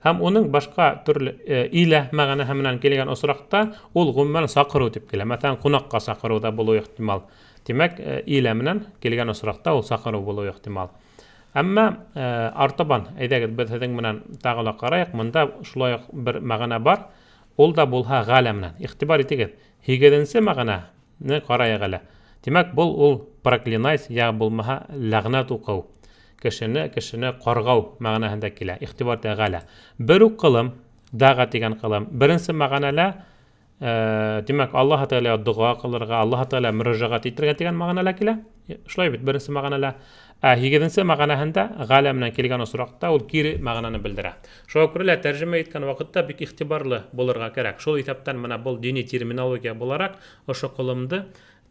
Һәм уның башка төрле илә мәгънәһе менән килгән осракта ул гомумән сакыру дип килә. Мәсәлән, кунакка сакыру да булу ихтимал. Димәк, илә менән килгән осракта ул сакыру булу ихтимал. Әмма артабан, әйдәгез без һезнең менән тагыла караек, монда шулай бер мәгънә бар. Ул да булһа галә менән. Игътибар итегез. 8-нче мәгънәне караек әле. Димәк, ул проклинать я булмаһа ләгънәт укыу. Кешене каргау мәгънәһендә килә. Игътибар итә галә. Бер үк кылым, дага дигән кылым. Беренче мәгънәлә димәк, Аллаһ Тәгаләгә дуга кылырга, Аллаһ Тәгалә мөрәҗәгать итәргә дигән мәгънәләр килә. Шулай бит, беренче мәгънәлә. 8-нче мәгънәһендә галә менән килгән осракта ул кире мәгънәне белдерә. Шуңа күрә лә тәрҗемә иткән вакытта бик игътибарлы булырга кирәк. Шул исәптән менә бу дини терминология буларак ошо кылымды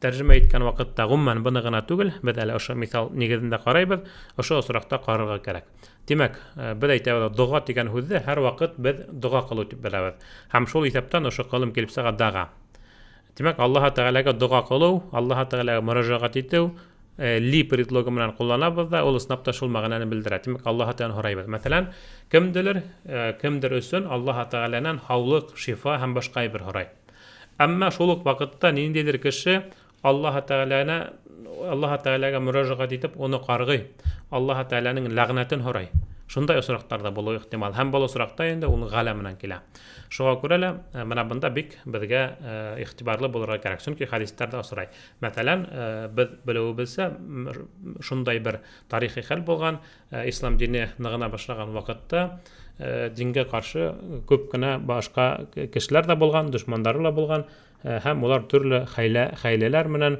тәрҗемә иткән вакытта гомумән буны гына түгел, без әле ошо мисал нигезендә карайбыз, ошо осракта карарга кирәк. Димәк, без әйтәбез, дуга дигән һүзне һәр вакыт без дуга кылу дип беләбез. Һәм шул исәптән ошо кылым килеп сыга дага. Димәк, Аллаһ Тәгаләгә дуга кылу, Аллаһ Тәгаләгә мөрәҗәгать итү ли предлогы менән кулланабыз да, ул снапта шул мәгънәне белдерә. Димәк, Аллаһ Тәгаләдән һорайбыз. Мәсәлән, кемдер өчен Аллаһ Тәгаләнән һаулык, шифа һәм башка бер һорай. Әмма шул ук вакытта ниндидер кеше Аллаһ Тәгаләгә мөрәҗәгать итеп, уны каргый, Аллаһ Тәгаләнең ләгънәтен һорай. Шундай осрактарда булу ихтимал. Һәм бу осракта инде ул галә менән килә. Шуңа күрә лә менә монда бик безгә игътибарлы булырга кирәк. Чөнки хадисләрдә осрай. Мәсәлән, без белүебезчә шундай бер тарихи хәл булган, ислам дине ныгына башлаган вакытта дингә каршы күп кенә башка кешеләр дә булган, душмандары да булган, һәм улар төрле хәйләләр менән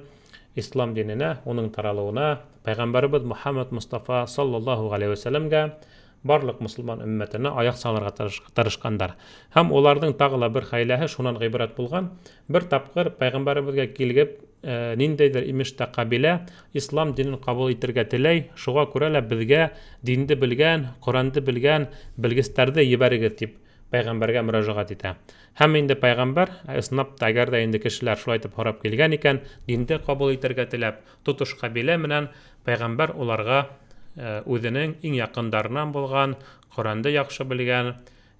ислам диненә, уның таралуына, Пәйгамбәрбез Мухаммад Мустафа саллаллаһу алейхи ва сәлләмгә, барлык мусулман өммәтенә аяк салырга тырышкандар. Һәм уларның тагыла бер хәйләһе шуннан гыйбрәт булган. Бер тапкыр Пәйгамбәребезгә килгәп, ниндәйдер имештә кабилә ислам динен кабул итәргә теләй, шуңа күрә лә безгә динде белгән, Коранды белгән белгечләрне җибәрегез дип Пәйгамбәргә мөрәҗәгать итә. Һәм инде Пәйгамбәр снапта әгәр дә инде кешеләр шулай итеп һорап килгән икән, динде кабул итәргә теләп, тотыш кабилә менән Пәйгамбәр уларга үзенең иң якындарынан булган, Коранды яхшы белгән,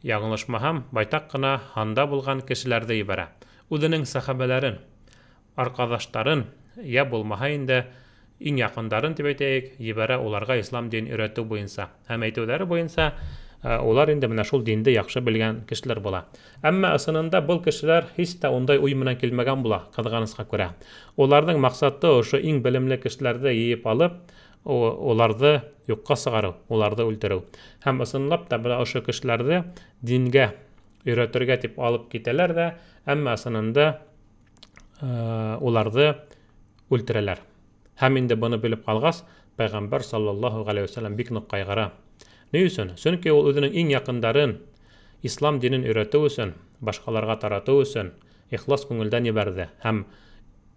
яңлышмаһам, байтак кына ханда булган кешеләрде ибәрә. Үзенең сахабаларын, аркадаштарын, я булмаһа инде иң якындарын дип әйтәйек, ибәрә уларга ислам дин өйрәтү буенча. Һәм әйтүләре буенча улар инде менә шул динде яхшы белгән кешеләр була. Әмма ысынында бұл кешеләр һич тә ундай уй менән килмәгән була, кызганычка күрә. Уларның максаты ошо иң белемле кешеләрде йыйып алып, уларны юкка сыгару, уларны үлтерү. Һәм ысынлап та ошо кешеләрне дингә өйрәтергә дип алып китәләр дә, әмма ысынында уларны үлтерәләр. Һәм инде буны белеп калгас, Пәйгамбәр саллаллаһу галейһи ва саллям бик нык кайгыра. Ни өчен? Чөнки ул үзенең иң якындарын ислам динен өйрәтү өчен, башкаларга тарату өчен ихлас күңелдән ибәрде. Һәм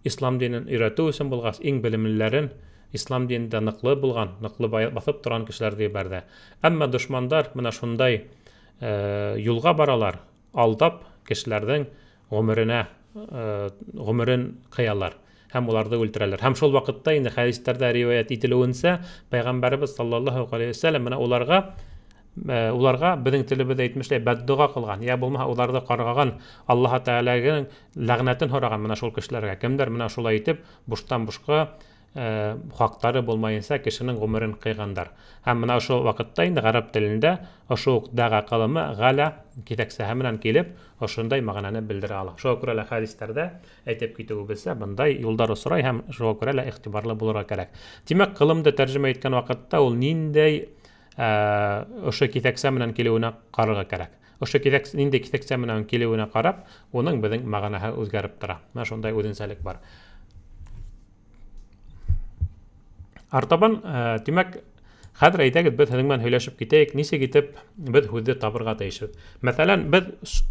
ислам динен өйрәтү өчен булгас иң белемлеләрен ислам динендә ныклы булган, ныклы басып торган кешеләрне ибәрде. Әмма дошмандар менә шундай юлга баралар, алдап кешеләрнең гомерен кыялар. Һәм уларны үлтерәләр. Һәм шул вакытта инде хәдисләрдә риваят ителүенсә, Пәйгамбәрбез саллаллаһу галейһи ва саллям менә уларга безнең телебездә әйтмешләй бәддуга кылган, я булмаһа уларны каргаган, Аллаһ Тәгаләнең ләгънәтен һораган менә шул кешеләргә. Кемдер менә шулай итеп, буштан-бушка хактары булмаенча кешенең гомерен кыйгандар. Һәм менә шул вакытта инде гарәп телендә ошо дага кылымы галя китәксәһе менән килеп, ошондай мәгънәне белдерә ала. Шуңа күрә лә хәдисләрдә әйтеп китүебезсә, бындай юлдар осрай һәм шуңа күрә лә игътибарлы булырга кирәк. Димәк, кылымды тәрҗемә иткән вакытта ул ниндәй ошо китәксә менән килүенә карарга кирәк. Ошо ниндәй китәксә менән килүенә карап, уның безнең мәгънәһе үзгәреп тора. Менә шундай үзенчәлек бар. Артабан, димәк, хәзер әйтәгез, без һезнең белән һөйләшеп китәйек, ничек итеп без һүзне табырга тиешбез. Мәсәлән, без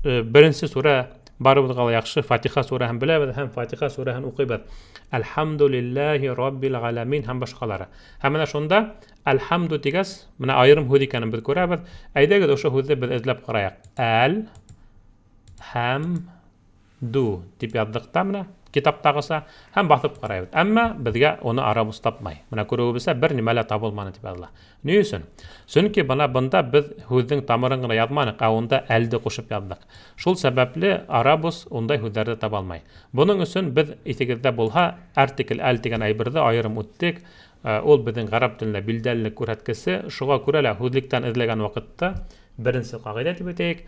беренче сүрә барыбызга яхшы Фатиха сүрәһен беләбез һәм Фатиха сүрәһен укыйбыз. Әлхәмдүлиллаһи раббил аламин һәм башкалары. Һәм менә шунда әлхәмду дигәс, менә аерым һүз икәнен без күрәбез. Әйдәгез, ошо һүзне без эзләп караек. Әл-хәм-ду дип яздык та менә китаптагыса һәм басып карайбыз. Әмма безгә аны арабыз тапмай. Менә күрүебезсә бер нимә лә табылманы дип языла. Ни өчен? Чөнки бында без һүзнең тамырын гына язманык, ә онда әлде кушып яздык. Шул сәбәпле арабыз ондай һүзләрне таба алмай. Буның өчен без итегездә булһа, артикль әл дигән әйберне аерым үттек. Ул безнең гарәп телендә билдәлелек күрсәткесе. Шуңа күрә лә һүзлектән эзләгән вакытта беренче кагыйдә дип әйтәйек,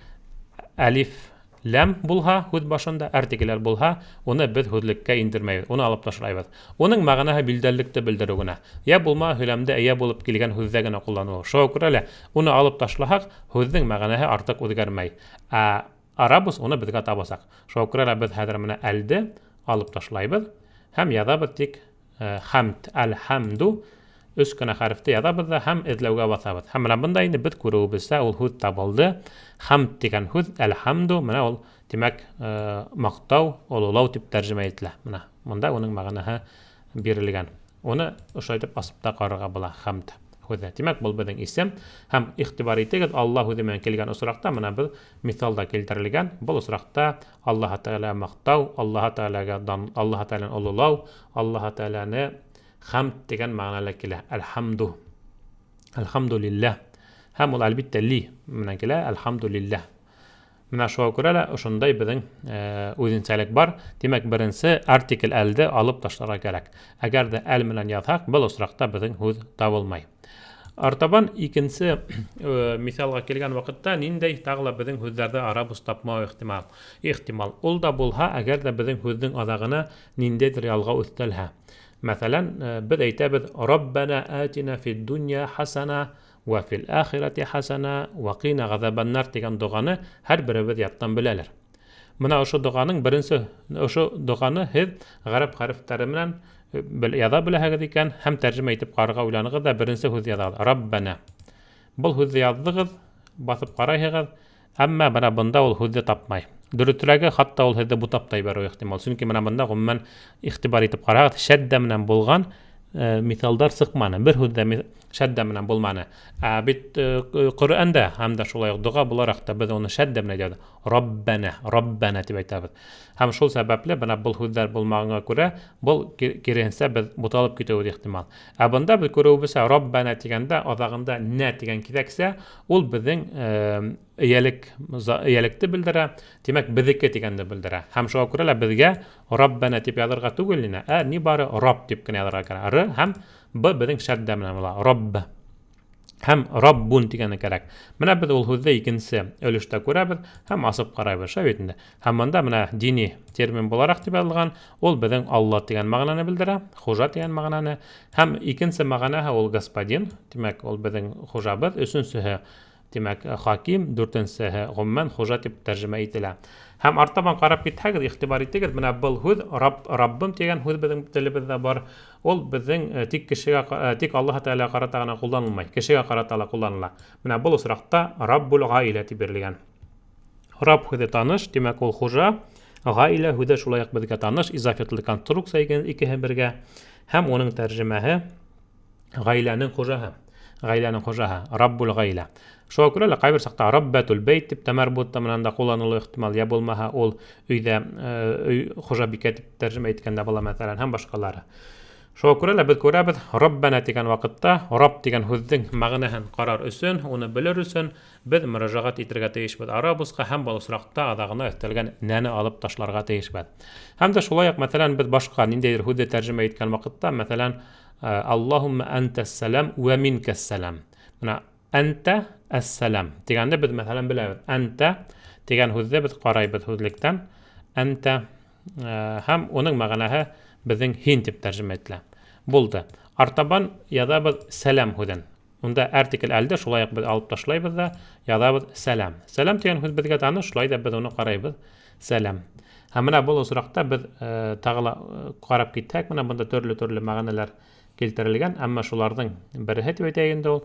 алиф ләм булһа, һүз башында артикльләр булһа, уны без һүзлеккә индермәйбез, уны алып ташлайбыз. Уның мәгънәһе билдәллекте белдерү генә. Я булма һөйләмдә әйә булып килгән һүздә генә кулланылу. Шуңа күрә лә уны алып ташлаһак, һүзнең мәгънәһе артык үзгәрмәй. Арабыз уны безгә табасак. Шуңа күрә лә без хәзер менә әлде алып ташлайбыз һәм язабыз тик хәмд, әл-хәмду өч кенә хәрефте язабыз да һәм эзләүгә басабыз. Һәм менә бында инде без күрүебезсә ул һүз табылды. Хәмд дигән һүз, әл-хәмду, менә ул димәк мактау, олылау дип тәрҗемә ителә. Менә монда уның мәгънәһе бирелгән. Уны ошо итеп асыпта карарга була, хәмд һүзе. Димәк, бул безнең исем һәм игътибар итегез, Аллаһ һүзе менән килгән осракта менә без мисалда килтерелгән. Бул осракта Аллаһ Тәгалә мактау, Аллаһ Тәгаләгә дан, Аллаһ Тәгаләне олылау, Аллаһ Тәгаләне хәмд дигән мәгънәле килә. Әлхәмду. Әлхәмдүлилләһ. Һәм ул әлбиттә ли менән килә, әлхәмдүлилләһ. Менә шуңа күрә лә ошондай безнең үзенчәлек бар. Димәк, беренче артикль әлде алып ташларга кирәк. Әгәр дә әл менән язһак, бул осракта безнең һүз табылмай. Артабан икенче мисалга килгән вакытта ниндәй тагыла безнең һүзләрдә арабыз тапмау ихтимал. Ул да булһа, әгәр дә безнең һүзнең адагына ниндәйдер ялга үстәлһә. Мәсәлән, без әйтәбез: "Раббана атина фид дунья хасана ва фил ахирати хасана ва кина газабан-нар" дигән дуганы һәр беребез яттан беләләр. Менә ошо дуганың беренче, ошо дуганы һез гарәп хәрефләре менән яза беләһегез икән һәм тәрҗемә итеп карарга уйланыгыз да беренче һүз язагыз: "Раббана". Бул һүзне яздыгыз, басып карайсыз, әмма менә бында ул һүзне тапмай. Дөресрәге, хатта ул һүзне бутап та ибәрү ихтимал. Чөнки менә бында гомумән игътибар итеп карагыз, шәддә менән булган мисалдар сыкманы, бер һүздә шәддә менән булманы. Бит Коръәндә һәм дә шулай ук дуга буларак та без аны шәддә менән әйтәбез. Раббана, Раббана дип әйтәбез. Һәм шул сәбәпле бына был һүзләр булмаганга күрә, был киресенчә без буталып китүе ихтимал. Бында без күрүебезчә Раббана дигәндә азагында нә дигән китәксә, ул безнең иялekте белдерә, димәк безнеке дигәнне белдерә. Һәм шуңа күрә лә безгә Раббана дип язарга түгел ине, ни бары Рабб дип кенә язарга кирәк. Р һәм Б безнең шәддә менән була. Рабб һәм Раббун дигәне кирәк. Менә без ул һүзне икенче өлештә күрәбез һәм асып карайбыз шәбит инде. Һәм монда менә дини термин буларак дип язылган, ул безнең Алла дигән мәгънәне белдерә, хуҗа дигән мәгънәне, һәм икенче мәгънәһе ул господин, димәк ул безнең хуҗабыз, өченчеһе димәк хаким, дүртенчеһе гомумән хуҗа дип тәрҗемә ителә. Һәм артабан карап китһәгез, игътибар итегез, менә был һүз Раббым дигән һүз безнең телебездә бар. Ул безнең тик кешегә, тик Аллаһ Тәгалә карата гына кулланылмый, кешегә карата ла кулланыла. Менә бу очракта Раббул гаилә дип бирелгән. Рабб һүзе таныш, димәк ул хуҗа, гаилә һүзе шулай ук безгә таныш, изафиятлы конструкция икеһе бергә, һәм уның тәрҗемәһе гаиләнең хуҗаһы. Гаиләнең хуҗаһы, Раббул гаилә. Шуңа күрә лә кайбер сакта Раббатул бейт дип тәмәрбутта менән дә кулланылу ихтимал, я булмаһа ул өйдә хуҗабикә дип тәрҗемә иткәндә була мәсәлән, һәм башкалары. Шуңа күрә лә без күрәбез, Раббана дигән вакытта Рабб дигән һүзнең мәгънәһен карар өчен, уны белер өчен без мөрәҗәгать итәргә тиешбез арабузга һәм бу очракта адагына өстәлгән нәне алып ташларга тиешбез. Һәм дә шулай ук мәсәлән без башка ниндидер һүзне тәрҗемә иткән вакытта, мәсәлән, Аллаһумма антас-салам ва минкас-салам. Менә Әнтә әс-салам дигәндә без мәсәлән беләбез. Әнтә дигән һүзне без карайбыз һүзлектән. Әнтә һәм уның мәгънәһе безнең һин дип тәрҗемә ителә. Булды. Артабан язабыз сәлам һүзен. Унда артикль әлдә шулай ук без алып ташлайбыз да язабыз сәлам. Сәлам дигән һүз безгә таныш, шулай да без уны карайбыз. Сәлам. Һәм менә бу очракта без тагыла карап китсәк, менә монда төрле мәгънәләр килтерелгән, әмма шуларның береһе дип әйтәйендә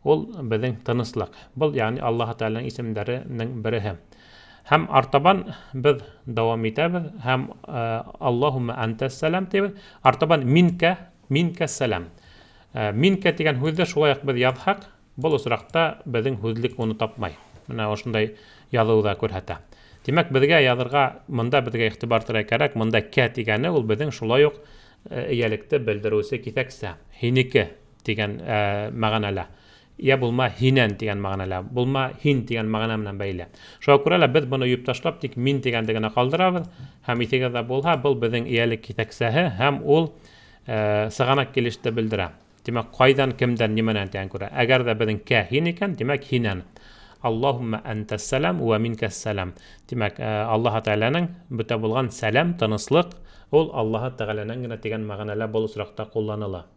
ул безнең тыныслык. Бұл яғни Аллаһ Тәгаләнең исемләренең береһе. Һәм артабан без дәвам итәбез һәм Аллаһумма антас-салам дибез. Артабан минкә-салам. Минкә дигән һүзне шулай ук без язһак, бұл очракта безнең һүзлек уны тапмай. Менә ошондай язууда күрһәтә. Димәк, безгә язырга, монда безгә игътибар итәргә кирәк. Монда кә дигәне ул безнең шулай ук иялектә белдерүсе китәксә, һинеке дигән мәгънәлә. Я булма һинән дигән мәгънәлә, булма һин дигән мәгънә менән бәйле. Шуңа күрә лә без буны юып ташлап, тик мин дигәнде генә калдырабыз. Һәм итегездә булһа, был безнең иялек китәксәһе һәм ул сыганак килеште белдерә. Димәк, кайдан, кемдән, нимәнән дигән күрә. Әгәр дә безнең кә һин икән, димәк һинән. Аллаһумма антас-салам ва минкас-салам. Димәк, Аллаһ Тәгаләнең бөтә булган сәлам, тыныслык, ул Аллаһ Тәгаләнең генә дигән мәгънәлә бу очракта кулланыла.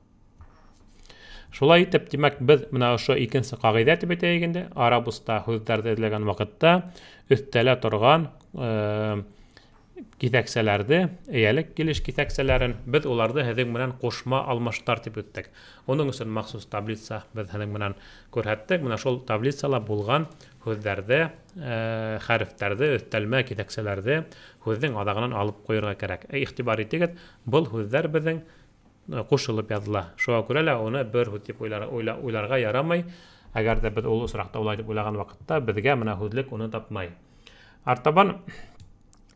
Шулай итеп, димәк, без менә ошо икенче кагыйдә дип әйтәйек инде. Арабузда һүзләрне эзләгән вакытта өстәлә торган китәксәләрне, иялек килеш китәксәләрен без уларны һеҙҙең менән ҡушма алмаштар дип үттек. Уның өсөн махсус таблица без һеҙҙең менән күрһәттек. Менә шул таблицала булган һүҙҙәрҙе, хәрефтәрҙе, өҫтәлмә китәксәләрҙе һүҙҙең аҙағынан алып ҡуйырға кәрәк. Иғтибар итегеҙ, был һүҙҙәр беҙҙең ҡушылып яҙыла. Шуға күрә лә уны бер һүҙ дип уйларға ярамай. Әгәр дә беҙ ул осраҡта улай дип уйлаған ваҡытта, беҙгә менә һүҙлек уны тапмай. Артабан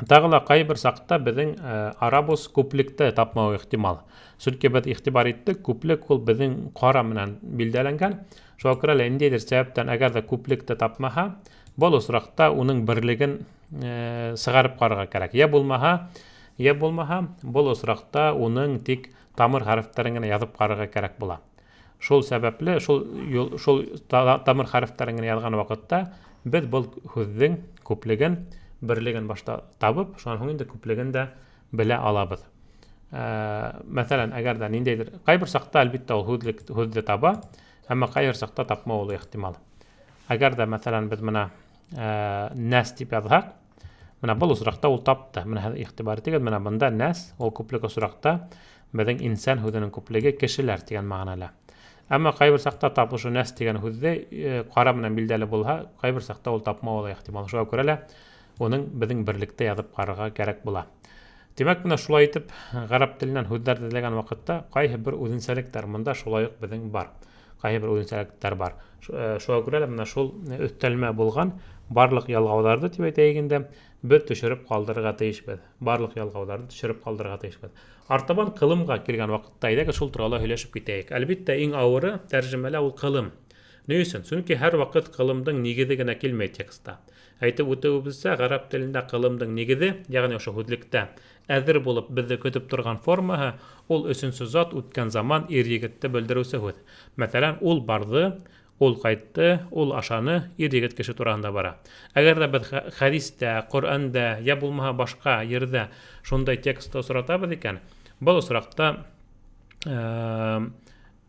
тағы ла ҡайбер саҡта беҙҙең арабуз күплекте тапмауы ихтимал. Сөнки беҙ иғтибар иттек, күплек ул беҙҙең ҡара менән билдәләнгән. Шуға күрә лә ниндәйҙер сәбәптән әгәр дә күплекте тапмаһа, был осраҡта уның берлеген сығарып ҡарарға кәрәк. Я булмаһа, был осраҡта уның тик тамыр хәрефтәрен генә яҙып ҡарарға кәрәк була. Шул сәбәпле, шул тамыр хәрефтәрен генә яҙған ваҡытта беҙ был һүҙҙең күплеген, берлеген башта табып, шунан һуң инде күплеген дә белә алабыҙ. Мәҫәлән, әгәр дә ниндәйҙер, ҡайбер саҡта әлбиттә ул һүҙҙе таба, әммә ҡайбер саҡта тапмауы ла ихтимал. Әгәр дә, мәҫәлән, беҙ менә нәс тип яҙһаҡ, менә был осраҡта ул тапты. Менә иғтибар итегеҙ, менә бында нәс, ул күплек осраҡта беҙҙең инсан һүҙенең күплеге кешеләр тигән мәғәнәлә. Әммә ҡайбер саҡта тапышы нәс тигән һүҙҙе ҡара менән билдәле булһа, ҡайбер саҡта ул тапмауы ла ихтимал. Шуға күрә лә уның беҙҙең берлектә яҙып ҡарарға кәрәк була. Демәк, менә шулай итеп, гарәп теленнән һүзләр эзләгән вакытта кайһы бер үзенчәлектәр монда шулай ук безнең бар. Кайһы бер үзенчәлектәр бар. Шуңа күрә менә шул өстәлмә булган барлык ялгауларны дип әйтәйек инде, без төшереп калдырырга тиешбез. Барлык ялгауларны төшереп калдырырга тиешбез. Артабан кылымга килгән вакытта әйдәгез шул турында һөйләшеп китәйек. Әлбәттә, иң авыры тәрҗемәлә ул кылым. Ни өчен? Чөнки һәр вакыт кылымдың нигезе генә килмәй текстта. Әйтеп үтүебезчә, гарәп телендә кылымдың нигезе, ягъни ошо һүзлектә әзер булып безне көтеп торган формаһы, ул өченче зат үткән заман ир-егетте белдерүче һүз. Мәсәлән, ул барды, ул кайтты, ул ашаны, ир-егет кеше турында бара. Әгәр дә без хәдистә, Коръәндә, я булмаһа башка ердә шундай текстты осратабыз икән, был осракта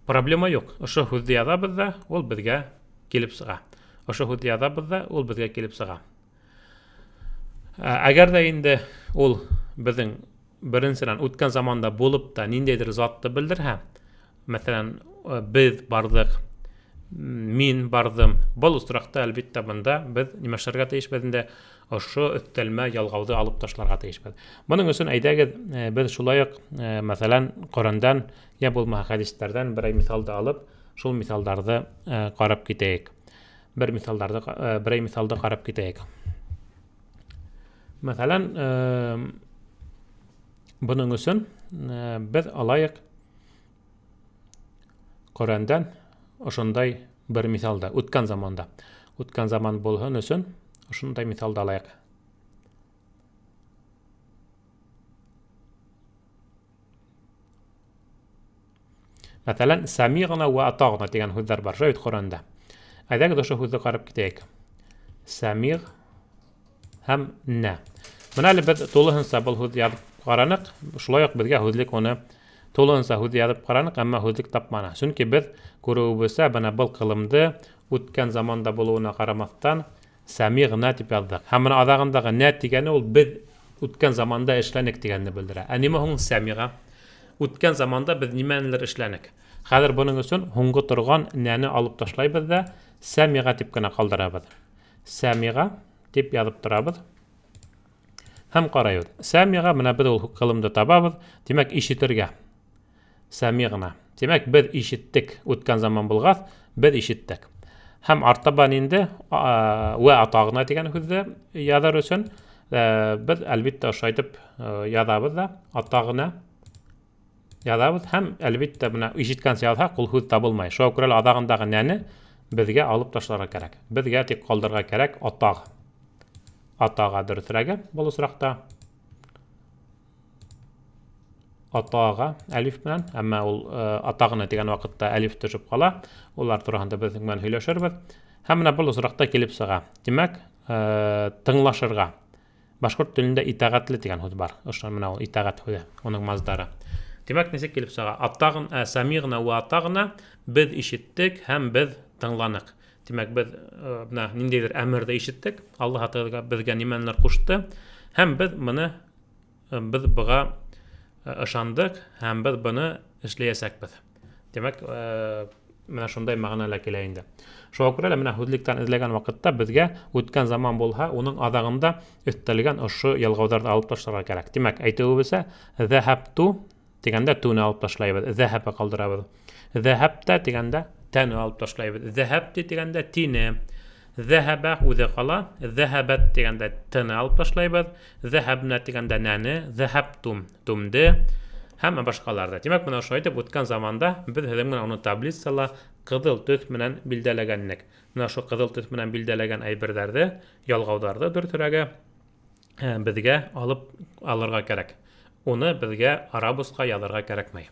проблема юк. Ошо һүзне язабыз да, ул безгә килеп сыга. Ошо һүзне язабыз да, ул безгә килеп сыга. Әгәр дә инде ул безнең беренчедән үткән заманда булып та ниндәйдер затты белдерһә, мәсәлән, без бардык, мин бардым, был осракта әлбәттә монда без нимәшәргә тиешбез инде, ошо өстәлмә ялгауды алып ташларга тиешбез. Моның өчен әйдәгез без шулай ук, мәсәлән, Коръәндан я булмаһа хәдисләрдән берәй мисалды алып, шул мисалларны карап китәйек. Берәй мисалды карап китәйек. Мәсәлән, буның өчен без алайык Коръәндан ошондай бер мисалда, үткән заманда. Үткән заман булһын өчен ошондай мисалда алайык. Мәсәлән, самигъна ва атагъна дигән һүзләр бар шул Коръәндә. Әйдәгез ошо һүзне карап китәйек. Самигъ һәм нә. Менә әле без тулыһынча бу һүзне язып каранык, шулай ук безгә һүзлек оны тулыһынча һүз язып каранык, әмма һүзлек тапманы. Чөнки без күрүебезчә, менә бу кылымды үткән заманда булуына карамастан самигъна дип яздык. Һәм менә адагындагы нә дигәне ул без үткән заманда эшләнек дигәнне белдерә. Ә нимә һуң самигъа? Үткән заманда без нимәнелер эшләнек. Хәзер буның өчен һуңгы торган нәне алып ташлайбыз да самигъа дип кенә калдырабыз. Самигъа дип язып торабыз. Һәм карайбыз. Самигъа менә без ул кылымды табабыз. Димәк, ишетергә. Самигъна. Димәк, без ишеттек. Үткән заман булгас, без ишеттек. Һәм артабан инде ва атагъна дигән һүзне язар өчен без әлбәттә ошайтып язабыз да атагъна язабыз һәм әлбәттә менә ишеткән язһак, ул һүз табылмай. Шуңа күрә адагындагы нәне безгә алып ташларга кирәк. Безгә тик калдырырга кирәк атаг. Атага дөресрәге бул осракта. Атага әлиф белән, әмма ул атагына дигән вакытта әлиф төшеп кала. Улар турында без менә һөйләшербез. Һәм менә бул осракта килеп сыга. Димәк, тыңлашырга. Башкорт телендә итәгатьле дигән һүз бар. Ошо менә ул итәгать һүзе, уның маздары. Димәк, ничек килеп сыга? Атагын, самигъна ва атагына без ишеттек һәм без тыңланык. Димәк, без менә ниндәйдер әмердә ишеттек. Аллаһ Тәгалә безгә нимәләр кушты һәм без моны без буга ышандык һәм без буны эшләячәкбез. Димәк, менә шундай мәгънәләр килә инде. Шуңа күрә менә һүзлектән эзләгән вакытта безгә үткән заман булһа, уның адагында өстәлгән ошо ялгауларны алып ташларга кирәк. Димәк, әйтүебезчә, зәһабту дигәндә туны алып ташлайбыз, зәһәбә калдырабыз. Зәһәбтә дигәндә тәне алып ташлайбыз. Зәһәбти дигәндә тине. Зәһәбә үзе кала, зәһәбәт дигәндә тәне алып ташлайбыз. Зәһәбнә дигәндә нәне, зәһәбтум тумды һәм башкаларда. Димәк, менә ошо әйтеп үткән заманда без менә аны таблицала кызыл төс менән билдәләгәннек. Менә ошо кызыл төс менән билдәләгән әйберләрне, ялгауларны дөресрәге безгә алып алырга кирәк. Уны безгә арабузга язарга кирәкмәй.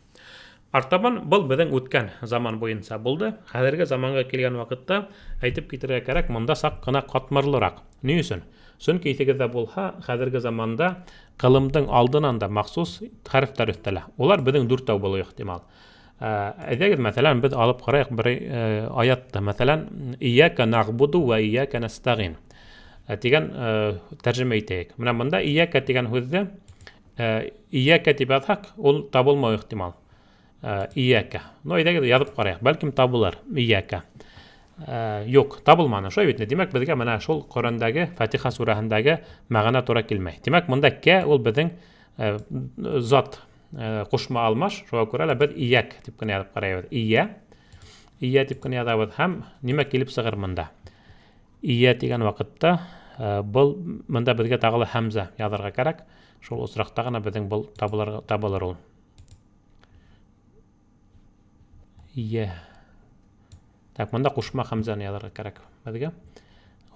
Артабан был безнең үткән заман буенча булды. Хәзерге заманга килгән вакытта әйтеп китәргә кирәк, монда сак кына катмарлырак. Ни өчен? Чөнки исегездә булһа, хәзерге заманда кылымдың алдынан да махсус хәрефләр өстәлә. Улар безнең 4 булуы ихтимал. Әйдәгез, мәсәлән, без алып карыйк бер аятта, мәсәлән, ияка нагъбуду ва ияка настагин дигән тәрҗемә итәйек. Менә монда ияка дигән һүзне ияка дип язсак, ул табылмау ихтимал. Ияка. Но әйдәгез язып карыйк, бәлким табылыр. Ияка. Юк, табылманы. Шулай бит. Димәк, безгә менә шул Коръәндәге Фатиха сүрәһендәге мәгънә туры килмәй. Димәк, монда ка ул безнең zat кушма алмаш, шуңа күрә лә без ияк дип кенә язып карыйбыз. Ия дип кенә язабыз һәм нимә килеп сыгыр монда? Ия дигән вакытта был монда безгә тагылы хәмзә язарга кирәк. Шул осракта гына безнең был табылыр ул. Ия. Так, монда кушма хәмзәне язарга кирәк безгә.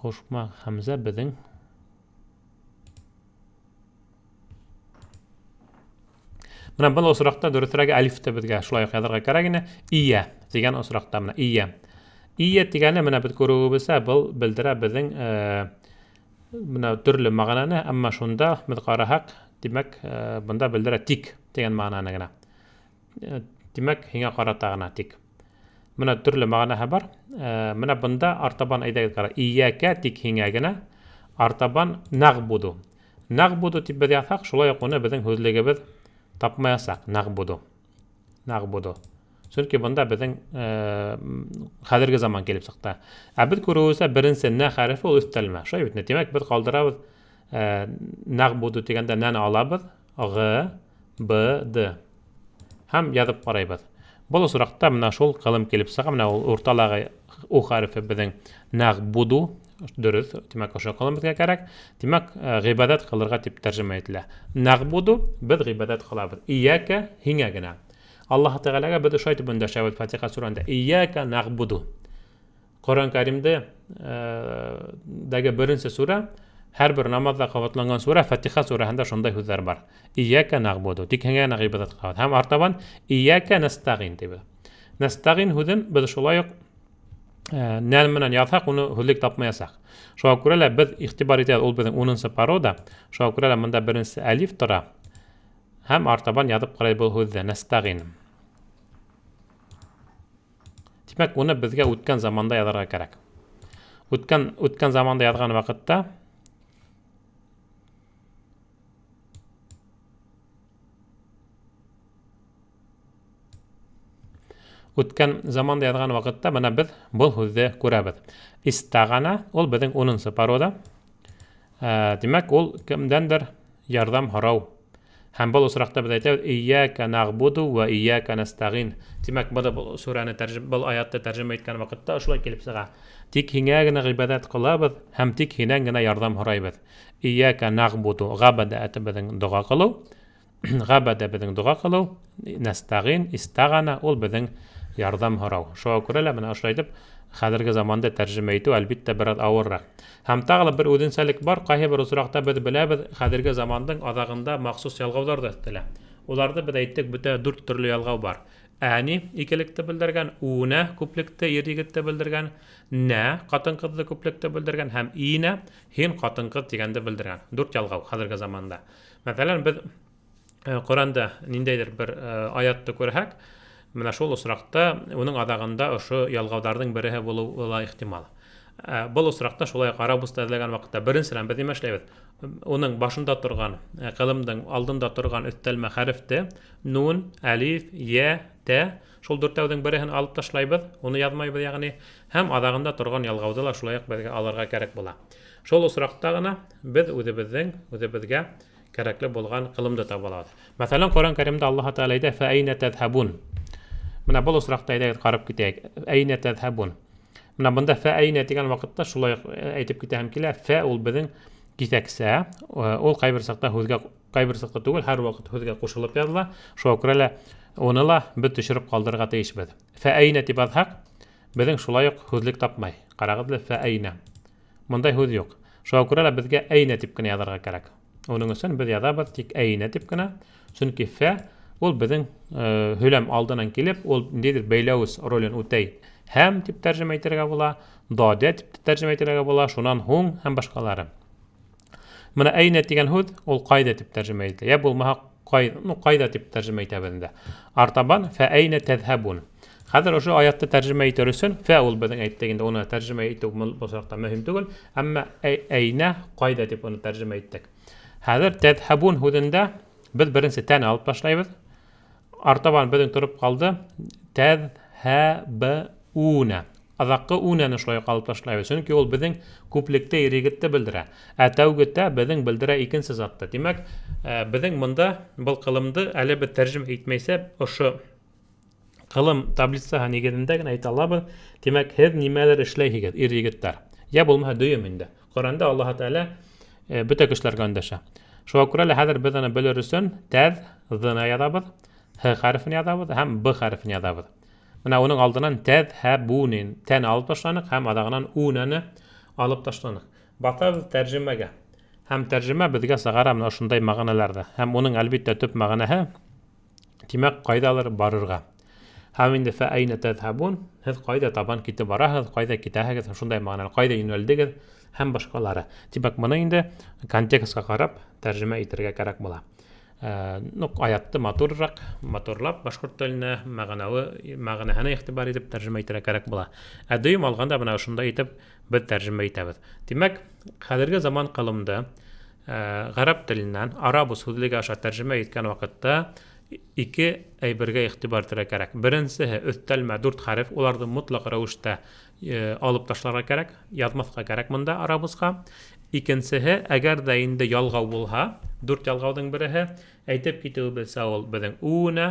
Кушма хәмзә безнең Менә бу осракта дөресрәге алифты безгә шулай язарга кирәк ине. Ия дигән осракта менә ия. Ия дигәне менә без күрүебезсә бу белдерә безнең менә төрле мәгънәне, әмма шунда без караһак, димәк, бунда белдерә тик дигән мәгънәне генә. Димәк, һиңа карата гына тик. Менә төрле мәгънәһе бар. Менә бунда артабан әйдәгез кара. Ияка тик һиңа генә. Артабан нагбуду. Нагбуду дип без язсак, шулай ук уны безнең һүзлегебез тапмаясак. Нагбуду. Чөнки бунда безнең хәзерге заман килеп сыкты. Без күрүебезсә беренче на хәрефе ул өстәлмә. Шулай бит. Димәк, без калдырабыз нагбуду дигәндә нәне алабыз. Г, Б, Д. Һәм язып карыйбыз. Бу осракта менә шул кылым килеп сыга. Менә ул урталагы у хәрефе безнең нагбуду дөрес. Димәк, ошо кылым безгә кирәк. Димәк, гыйбадат кылырга дип тәрҗемә ителә. Нагбуду без гыйбадат кылабыз. Ияка һиңа генә. Аллаһ Тәгаләгә без ошо әйтеп өндәшәбез Фатиха сурәсендә. Ияка нагбуду. Коръән Кәримдә дәге беренче сура, һәрбер намазда кабатланган сура Фатиха сурәсендә шундай сүзләр бар. Ияка нагбуду. Тик һиңа гыйбадат кылабыз. Һәм артабан ияка настагин дип. Настагин һүзен без шулай ук нән менән язсак, уны һүзлек тапмаясак. Шуңа күрә лә без игътибар итәбез, ул безнең 10нчы парода. Шуңа күрә лә монда беренче алиф тора. Һәм артабан язып карыйбыз бу һүзне настагин. Димәк, уны безгә үткән заманда язарга кирәк. Үткән заманда язган вакытта менә без бу һүзне күрәбез. Истагана ул безнең 10нчы парода. Димәк, ул кемдәндер ярдәм һорау. Һәм бу осракта без әйтәбез ияка нагбуду ва ияка настагин. Димәк, бу сурәне бу аятты тәрҗемә иткән вакытта шулай килеп сыга. Тик һиңа генә гыйбадат кылабыз һәм тик һинән генә ярдәм һорайбыз. Ияка нагбуду габада әтә безнең дуга кылу. Габада безнең дуга кылу. Настагин, истагана ул безнең ярдәм һорау. Шуңа күрә лә менә ошо әйтеп хәзерге заманда тәрҗемә итү әлбиттә бераз авыррак. Һәм тагы бер үзенчәлек бар, кайһы бер осракта без беләбез, хәзерге замандың азагында махсус ялгаулар да өстәлә. Уларда без әйттек, бүтә 4 төрле ялгау бар. Әни икелекте белдергән, уна күплекте, ир-егетте белдергән, нә катын-кызны күплекте белдергән һәм ина һин катын-кыз дигәндә белдергән. 4 ялгау хәзерге заманда. Мәсәлән, без Коръәндә ниндәйдер бер аятты күрһәк, менә шул осракта уның азагында ошо ялгауларның береһе булуы ихтимал. Бу осракта шулай карап үстәлгән вакытта беренчедән без нимә эшләбез? Уның башында торган, кылымның алдында торган өстәлмә хәрефте нун, алиф, я, та, шул дүртәүнең береһен алып ташлайбыз, уны язмайбыз ягъни, һәм азагында торган ялгауды ла шулай безгә алырга кирәк була. Шул осракта гына без үзебезгә кирәкле булган кылымды таба алабыз. Мәсәлән, Коръән Кәримдә Аллаһ Тәгалә әйтә: "Фәәйнә тәзһабун." Менә бу осракта әйдәгез карап китәйек. Әйнә тәзһабун. Менә бунда фәәйнә дигән вакытта шулай әйтеп китәм килә. Фә ул безнең китәксә, ул кайбер сакта һүзгә, кайбер сакта түгел, һәр вакыт һүзгә кушылып языла. Шуңа күрә лә уны ла без төшереп калдырырга тиешбез. Фәәйнә дип язсак, безнең шулай ук һүзлек тапмай. Карагызлы, фәәйнә. Мондай һүз юк. Шуңа күрә лә безгә әйнә дип кенә язарга кирәк. Уның өчен без язабыз тик әйнә дип кенә. Чөнки фә ул безнең һөйләм алдынан килеп, ул ниндидер бәйләүс ролен үтәй. Һәм дип тәрҗемә итәргә була, дадә дип тәрҗемә итәргә була, шуннан һуң һәм башкалары. Менә әйнә дигән һүз ул кайда дип тәрҗемә ителә. Я булмаһа кайда дип тәрҗемә итәбез инде. Артабан фәәйнә тәзһабун. Хәзер ошо аятты тәрҗемә итер өчен фә ул безнең әйттегендә уны тәрҗемә итү бу сакта мөһим түгел, әмма әйнә кайда дип уны тәрҗемә иттек. Хәзер тәзһабун һүзендә без беренче тәне алып ташлайбыз. Артабан безнең торып калды тәзһабуна. Аҙаҡҡы үнәне шулай алып ташлайбыҙ. Сөнки ул беҙҙең күплекте, ирегетте белдерә. Ә тәүгетә беҙҙең белдерә икенсе затты. Тимәк, беҙҙең бында был ҡылымды әле беҙ тәржем итмәйсә, ошо ҡылым таблицаһы нигеҙендә генә әйтә алабыҙ. Тимәк, һеҙ нимәлер эшләйһегеҙ, ир-егеттәр. Йә булмаһа дөйөм инде. Ҡөрьәндә Аллаһ Тәғәлә бөтә кешеләргә өндәшә. Шуға күрә лә хәҙер беҙ аны белер өсөн тәҙ ҙ-ны яҙабыҙ, һ хәрефен яҙабыҙ һәм б хәрефен яҙабыҙ. Менә уның алдынан тәҙһәбүнин тән алып ташланыҡ һәм аҙағынан үнәне алып ташланыҡ. Баҫабыҙ тәржемәгә. Һәм тәржемә беҙгә сығара менә ошондай мәғәнәләрҙе. Һәм уның әлбиттә төп мәғәнәһе, тимәк, ҡайҙалыр барырға. Һәм инде фәәйнә тәҙһәбүн, һеҙ ҡайҙа табан китеп бараһығыҙ, ҡайҙа китәһегеҙ, шундай мәғәнәләр, ҡайҙа йүнәлдегеҙ һәм башҡалары. Тимәк, быны инде контекстҡа ҡарап тәржемә итергә кәрәк була. Аятты матурлап башҡорт теленә мәғәнәһенә иғтибар итеп тәржемә итергә кәрәк була. Ә дөйөм алғанда бына ошондай итеп беҙ тәржемә итәбеҙ. Тимәк, хәҙерге заман ҡылымды ғәрәп теленән арабус һүҙлеге аша тәржемә иткән ваҡытта ике әйбергә иғтибар итергә кәрәк. Беренсеһе, өҫтәлмә 4 хәреф, уларҙы мотлаҡ рәүештә алып ташларға кәрәк, яҙмаҫҡа кәрәк мында арабусҡа. Икенсеһе, әгәр ҙә инде ялғау булһа, 4 ялғауҙың береһе, әйтеп китеүебеҙсә ул беҙҙең үнә,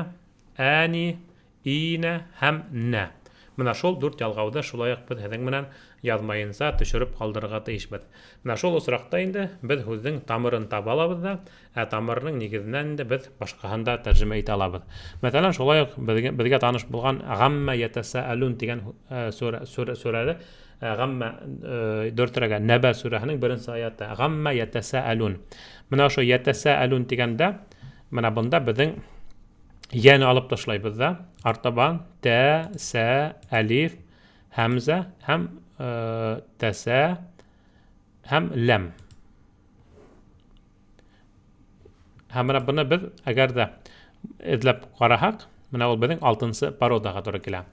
әни, инә һәм нә. Менә шул 4 ялғауҙы шулай уҡ беҙ һеҙҙең менән яҙмайынса төшөрөп ҡалдырырға тейешбеҙ. Менә шул осраҡта инде беҙ һүҙҙең тамырын таба алабыҙ ҙа, ә тамырының нигеҙенән инде беҙ башҡаһын да тәржемә итә алабыҙ. Мәҫәлән, шулай уҡ беҙгә таныш булған ғаммә йәтәсәәлүн тигән сүрәле, ғаммә 4-рәгә Нәбә сүрәһенең 1-нсе аяты. Ғаммә йәтәсәәлүн. Менә ошо йәтәсәәлүн тигәндә, менә бында беҙҙең йәне алып ташлайбыҙ ҙа, артабан тә, сә, әлиф, һәмзә һәм тәсә һәм ләм. Һәм менә быны беҙ әгәр дә эҙләп ҡараһаҡ, менә ул беҙҙең 6-нсы пародаға тура килә.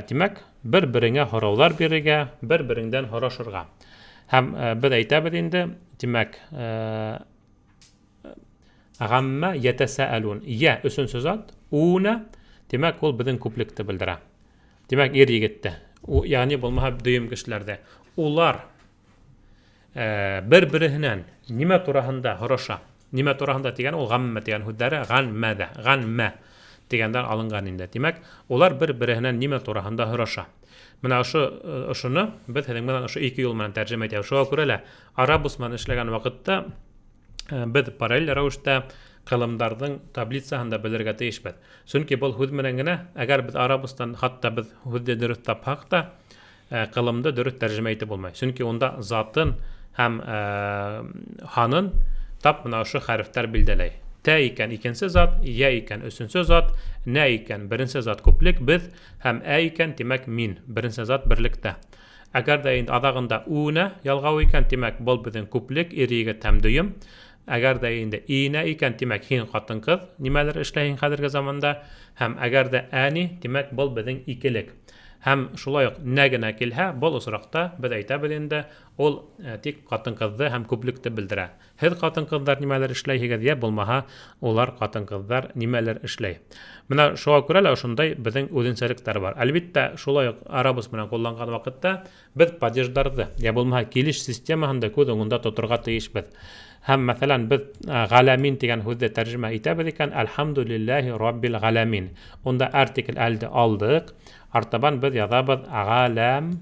Тимәк, бер-береңә һорауҙар бирергә, бер-береңдән һорашырға. Һәм беҙ әйтәбеҙ инде, тимәк, ғаммә йәтәсәәлүн. Йә, 3-нсө зат, үнә, тимәк, ул беҙҙең күплекте белдерә. Тимәк, ир-егетте. Яғни, булмаһа дөйөм кешеләрҙе. Улар бер-береһенән нимә тураһында һораша? Нимә тураһында тигән, ул ғаммә тигән һүҙҙәре ғанмә тигәндән алынған инде. Тимәк, улар бер-береһенән нимә тураһында һораша. Менә ошоно беҙ һеҙҙең менән ошо 2 юл менән тәржемә итәбеҙ. Шуға күрә лә арабус менән эшләгән ваҡытта беҙ параллель рәүештә ҡылымдарҙың таблицаһында белергә тейешбеҙ. Сөнки был һүҙ менән генә, әгәр беҙ арабустан хатта беҙ һүҙҙе дөрөҫ тапһаҡ та, ҡылымды дөрөҫ тәржемә итеп булмай. Сөнки унда затын һәм һанын тап менә ошо хәрефтәр билдәләй. Тә икән 2-нсе зат, йә икән 3-нсө зат, нә икән 1-нсе зат күплек беҙ һәм ә икән, тимәк, мин 1-нсе зат берлектә. Әгәр дә инде аҙағында үнә ялғау икән, тимәк, был беҙҙең күплек, ир-егет һәм дөйөм. Әгәр дә инде инә икән, тимәк, һин ҡатын-ҡыҙ нимәлер эшләйһең хәҙерге заманда. Һәм әгәр дә әни, тимәк, был беҙҙең икелек. Һәм шулай уҡ нә генә килһә, был осраҡта беҙ әйтәбеҙ инде, ул тик ҡатын-ҡыҙҙы һәм күплекте белдерә. Һеҙ ҡатын-ҡыҙҙар нимәлер эшләйһегеҙ, йә булмаһа, улар ҡатын-ҡыҙҙар нимәлер эшләй. Менә шуға күрә лә ошондай беҙҙең үҙенсәлектәр бар. Әлбиттә, шулай уҡ арабус менән ҡулланған ваҡытта беҙ падеждарҙы, йә булмаһа, килеш системаһында күҙ уңында тоторға тейешбеҙ. Һәм, мәҫәлән, беҙ ғәләмин тигән һүҙҙе тәржемә итәбеҙ икән, әлхәмдүлилләһи раббил ғәләмин. Унда артикль әлде алдыҡ, артабан беҙ яҙабыҙ ғәләм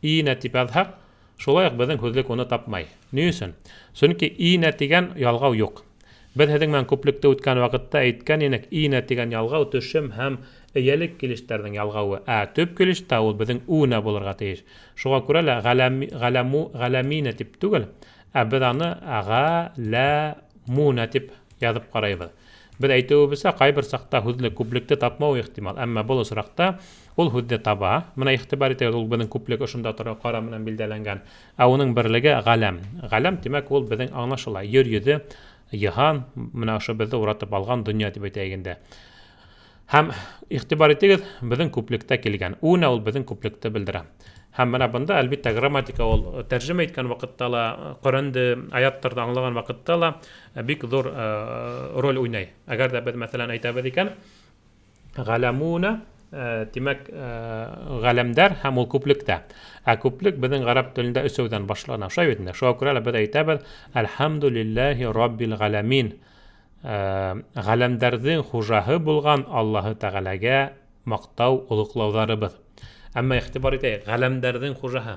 инә тип яҙһаҡ, шулай уҡ беҙҙең һүҙлек уны тапмай. Ни өсөн? Сөнки инә тигән ялғау юҡ. Беҙ һеҙҙең менән күплекте үткән ваҡытта әйткән инек, инә тигән ялғау төшөм һәм эйәлек килештәрҙең ялғауы. Ә төп килештә ул беҙҙең үнә булырға тейеш. Шуға күрә лә ғәләминә тип түгел, ә беҙ аны ғәләмүнә тип яҙып ҡарайбыҙ. Беҙ әйтеүебеҙсә, ҡайбер саҡта һүҙлек күплекте тапмау ихтимал, әммә был осраҡта ул һүҙҙе таба. Менә иғтибар итегеҙ, ул беҙҙең күплек ошонда тора ҡара менән билдәләнгән. Ә уның берлеге ғәләм. Ғәләм, тимәк, ул беҙҙең аңлашыла. Йөр-йөҙө, йыһан, менә ошо беҙҙе уратып алған донъя тип әйтәйек инде. Һәм иғтибар итегеҙ, беҙҙең күплектә килгән. Үнә ул беҙҙең күплекте белдерә. Һәм менә бында, әлбиттә, грамматика ул тәржемә иткән ваҡытта ла, Ҡөрьәнде, аяттарҙы аңлаған ваҡытта ла бик ҙур роль уйнай. Әгәр ҙә беҙ, мәҫәлән, әйтәбеҙ икән, ғәләмүнә тимәк, галәмдәр һәм ул күплектә. Күплек безнең гарәп телендә өсәүдән башлана. Шулай бит инде. Шуңа күрә без әйтәбез: "Әлхәмдүлиллаһи раббил галәмин". Галәмдәрнең хуҗаһы булган Аллаһы Тәгаләгә мактау, улуклауларыбыз. Әмма игътибар итәйек, галәмдәрнең хуҗаһы.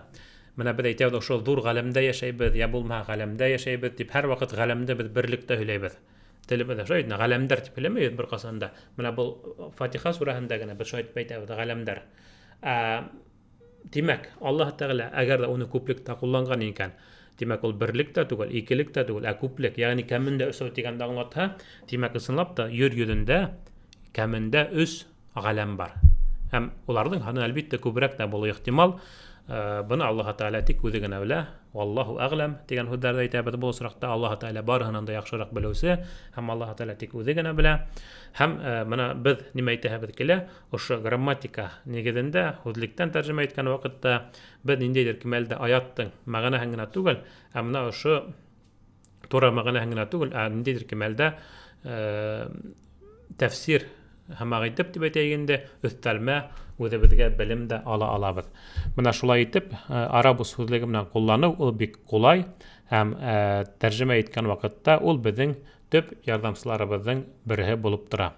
Менә без әйтәбез, ошо зур галәмдә яшәйбез, я булмаса галәмдә яшәйбез дип һәр вакыт галәмдә без берлектә һөйләйбез. Телебездә шулай инде, галәмдәр дип һөйләмәйбез бер касанда. Менә бу Фатиха сураһында гына без шулай дип әйтәбез, галәмдәр. Димәк, Аллаһ Тәгалә әгәр дә уны күплектә кулланган икән, димәк ул берлектә түгел, икелектә түгел, күплек, ягъни кәмендә өсәү дигәндә аңлатһа, димәк ысынлап та йөр йөзендә кәмендә 3 галәм бар. Һәм уларның ханы әлбиттә күбрәк тә булу ихтимал. Быны Аллаһ Тәгалә тик үзе генә белә. Валлаһу әгъләм дигән һүзләрдә әйтәбез бу осракта. Аллаһ Тәгалә барыһынан да яхшырак белүче, һәм Аллаһ Тәгалә тик үзе генә белә. Һәм менә без нимә әйтәбез килә, ошо грамматика нигезендә һүзлектән тәрҗемә иткән вакытта без ниндидер кимәлдә аяттың мәгънәһен генә түгел, ә менә ошо туры мәгънәһен генә түгел, ә ниндидер кимәлдә тәфсир һәм агыйтып дип әйтәйгәндә өстәлмә үзебезгә белем дә ала алабыз. Менә шулай итеп, арабус сүзлеге белән куллану ул бик кулай һәм тәрҗемә иткән вакытта ул безнең төп ярдәмчыларыбызның бере булып тора.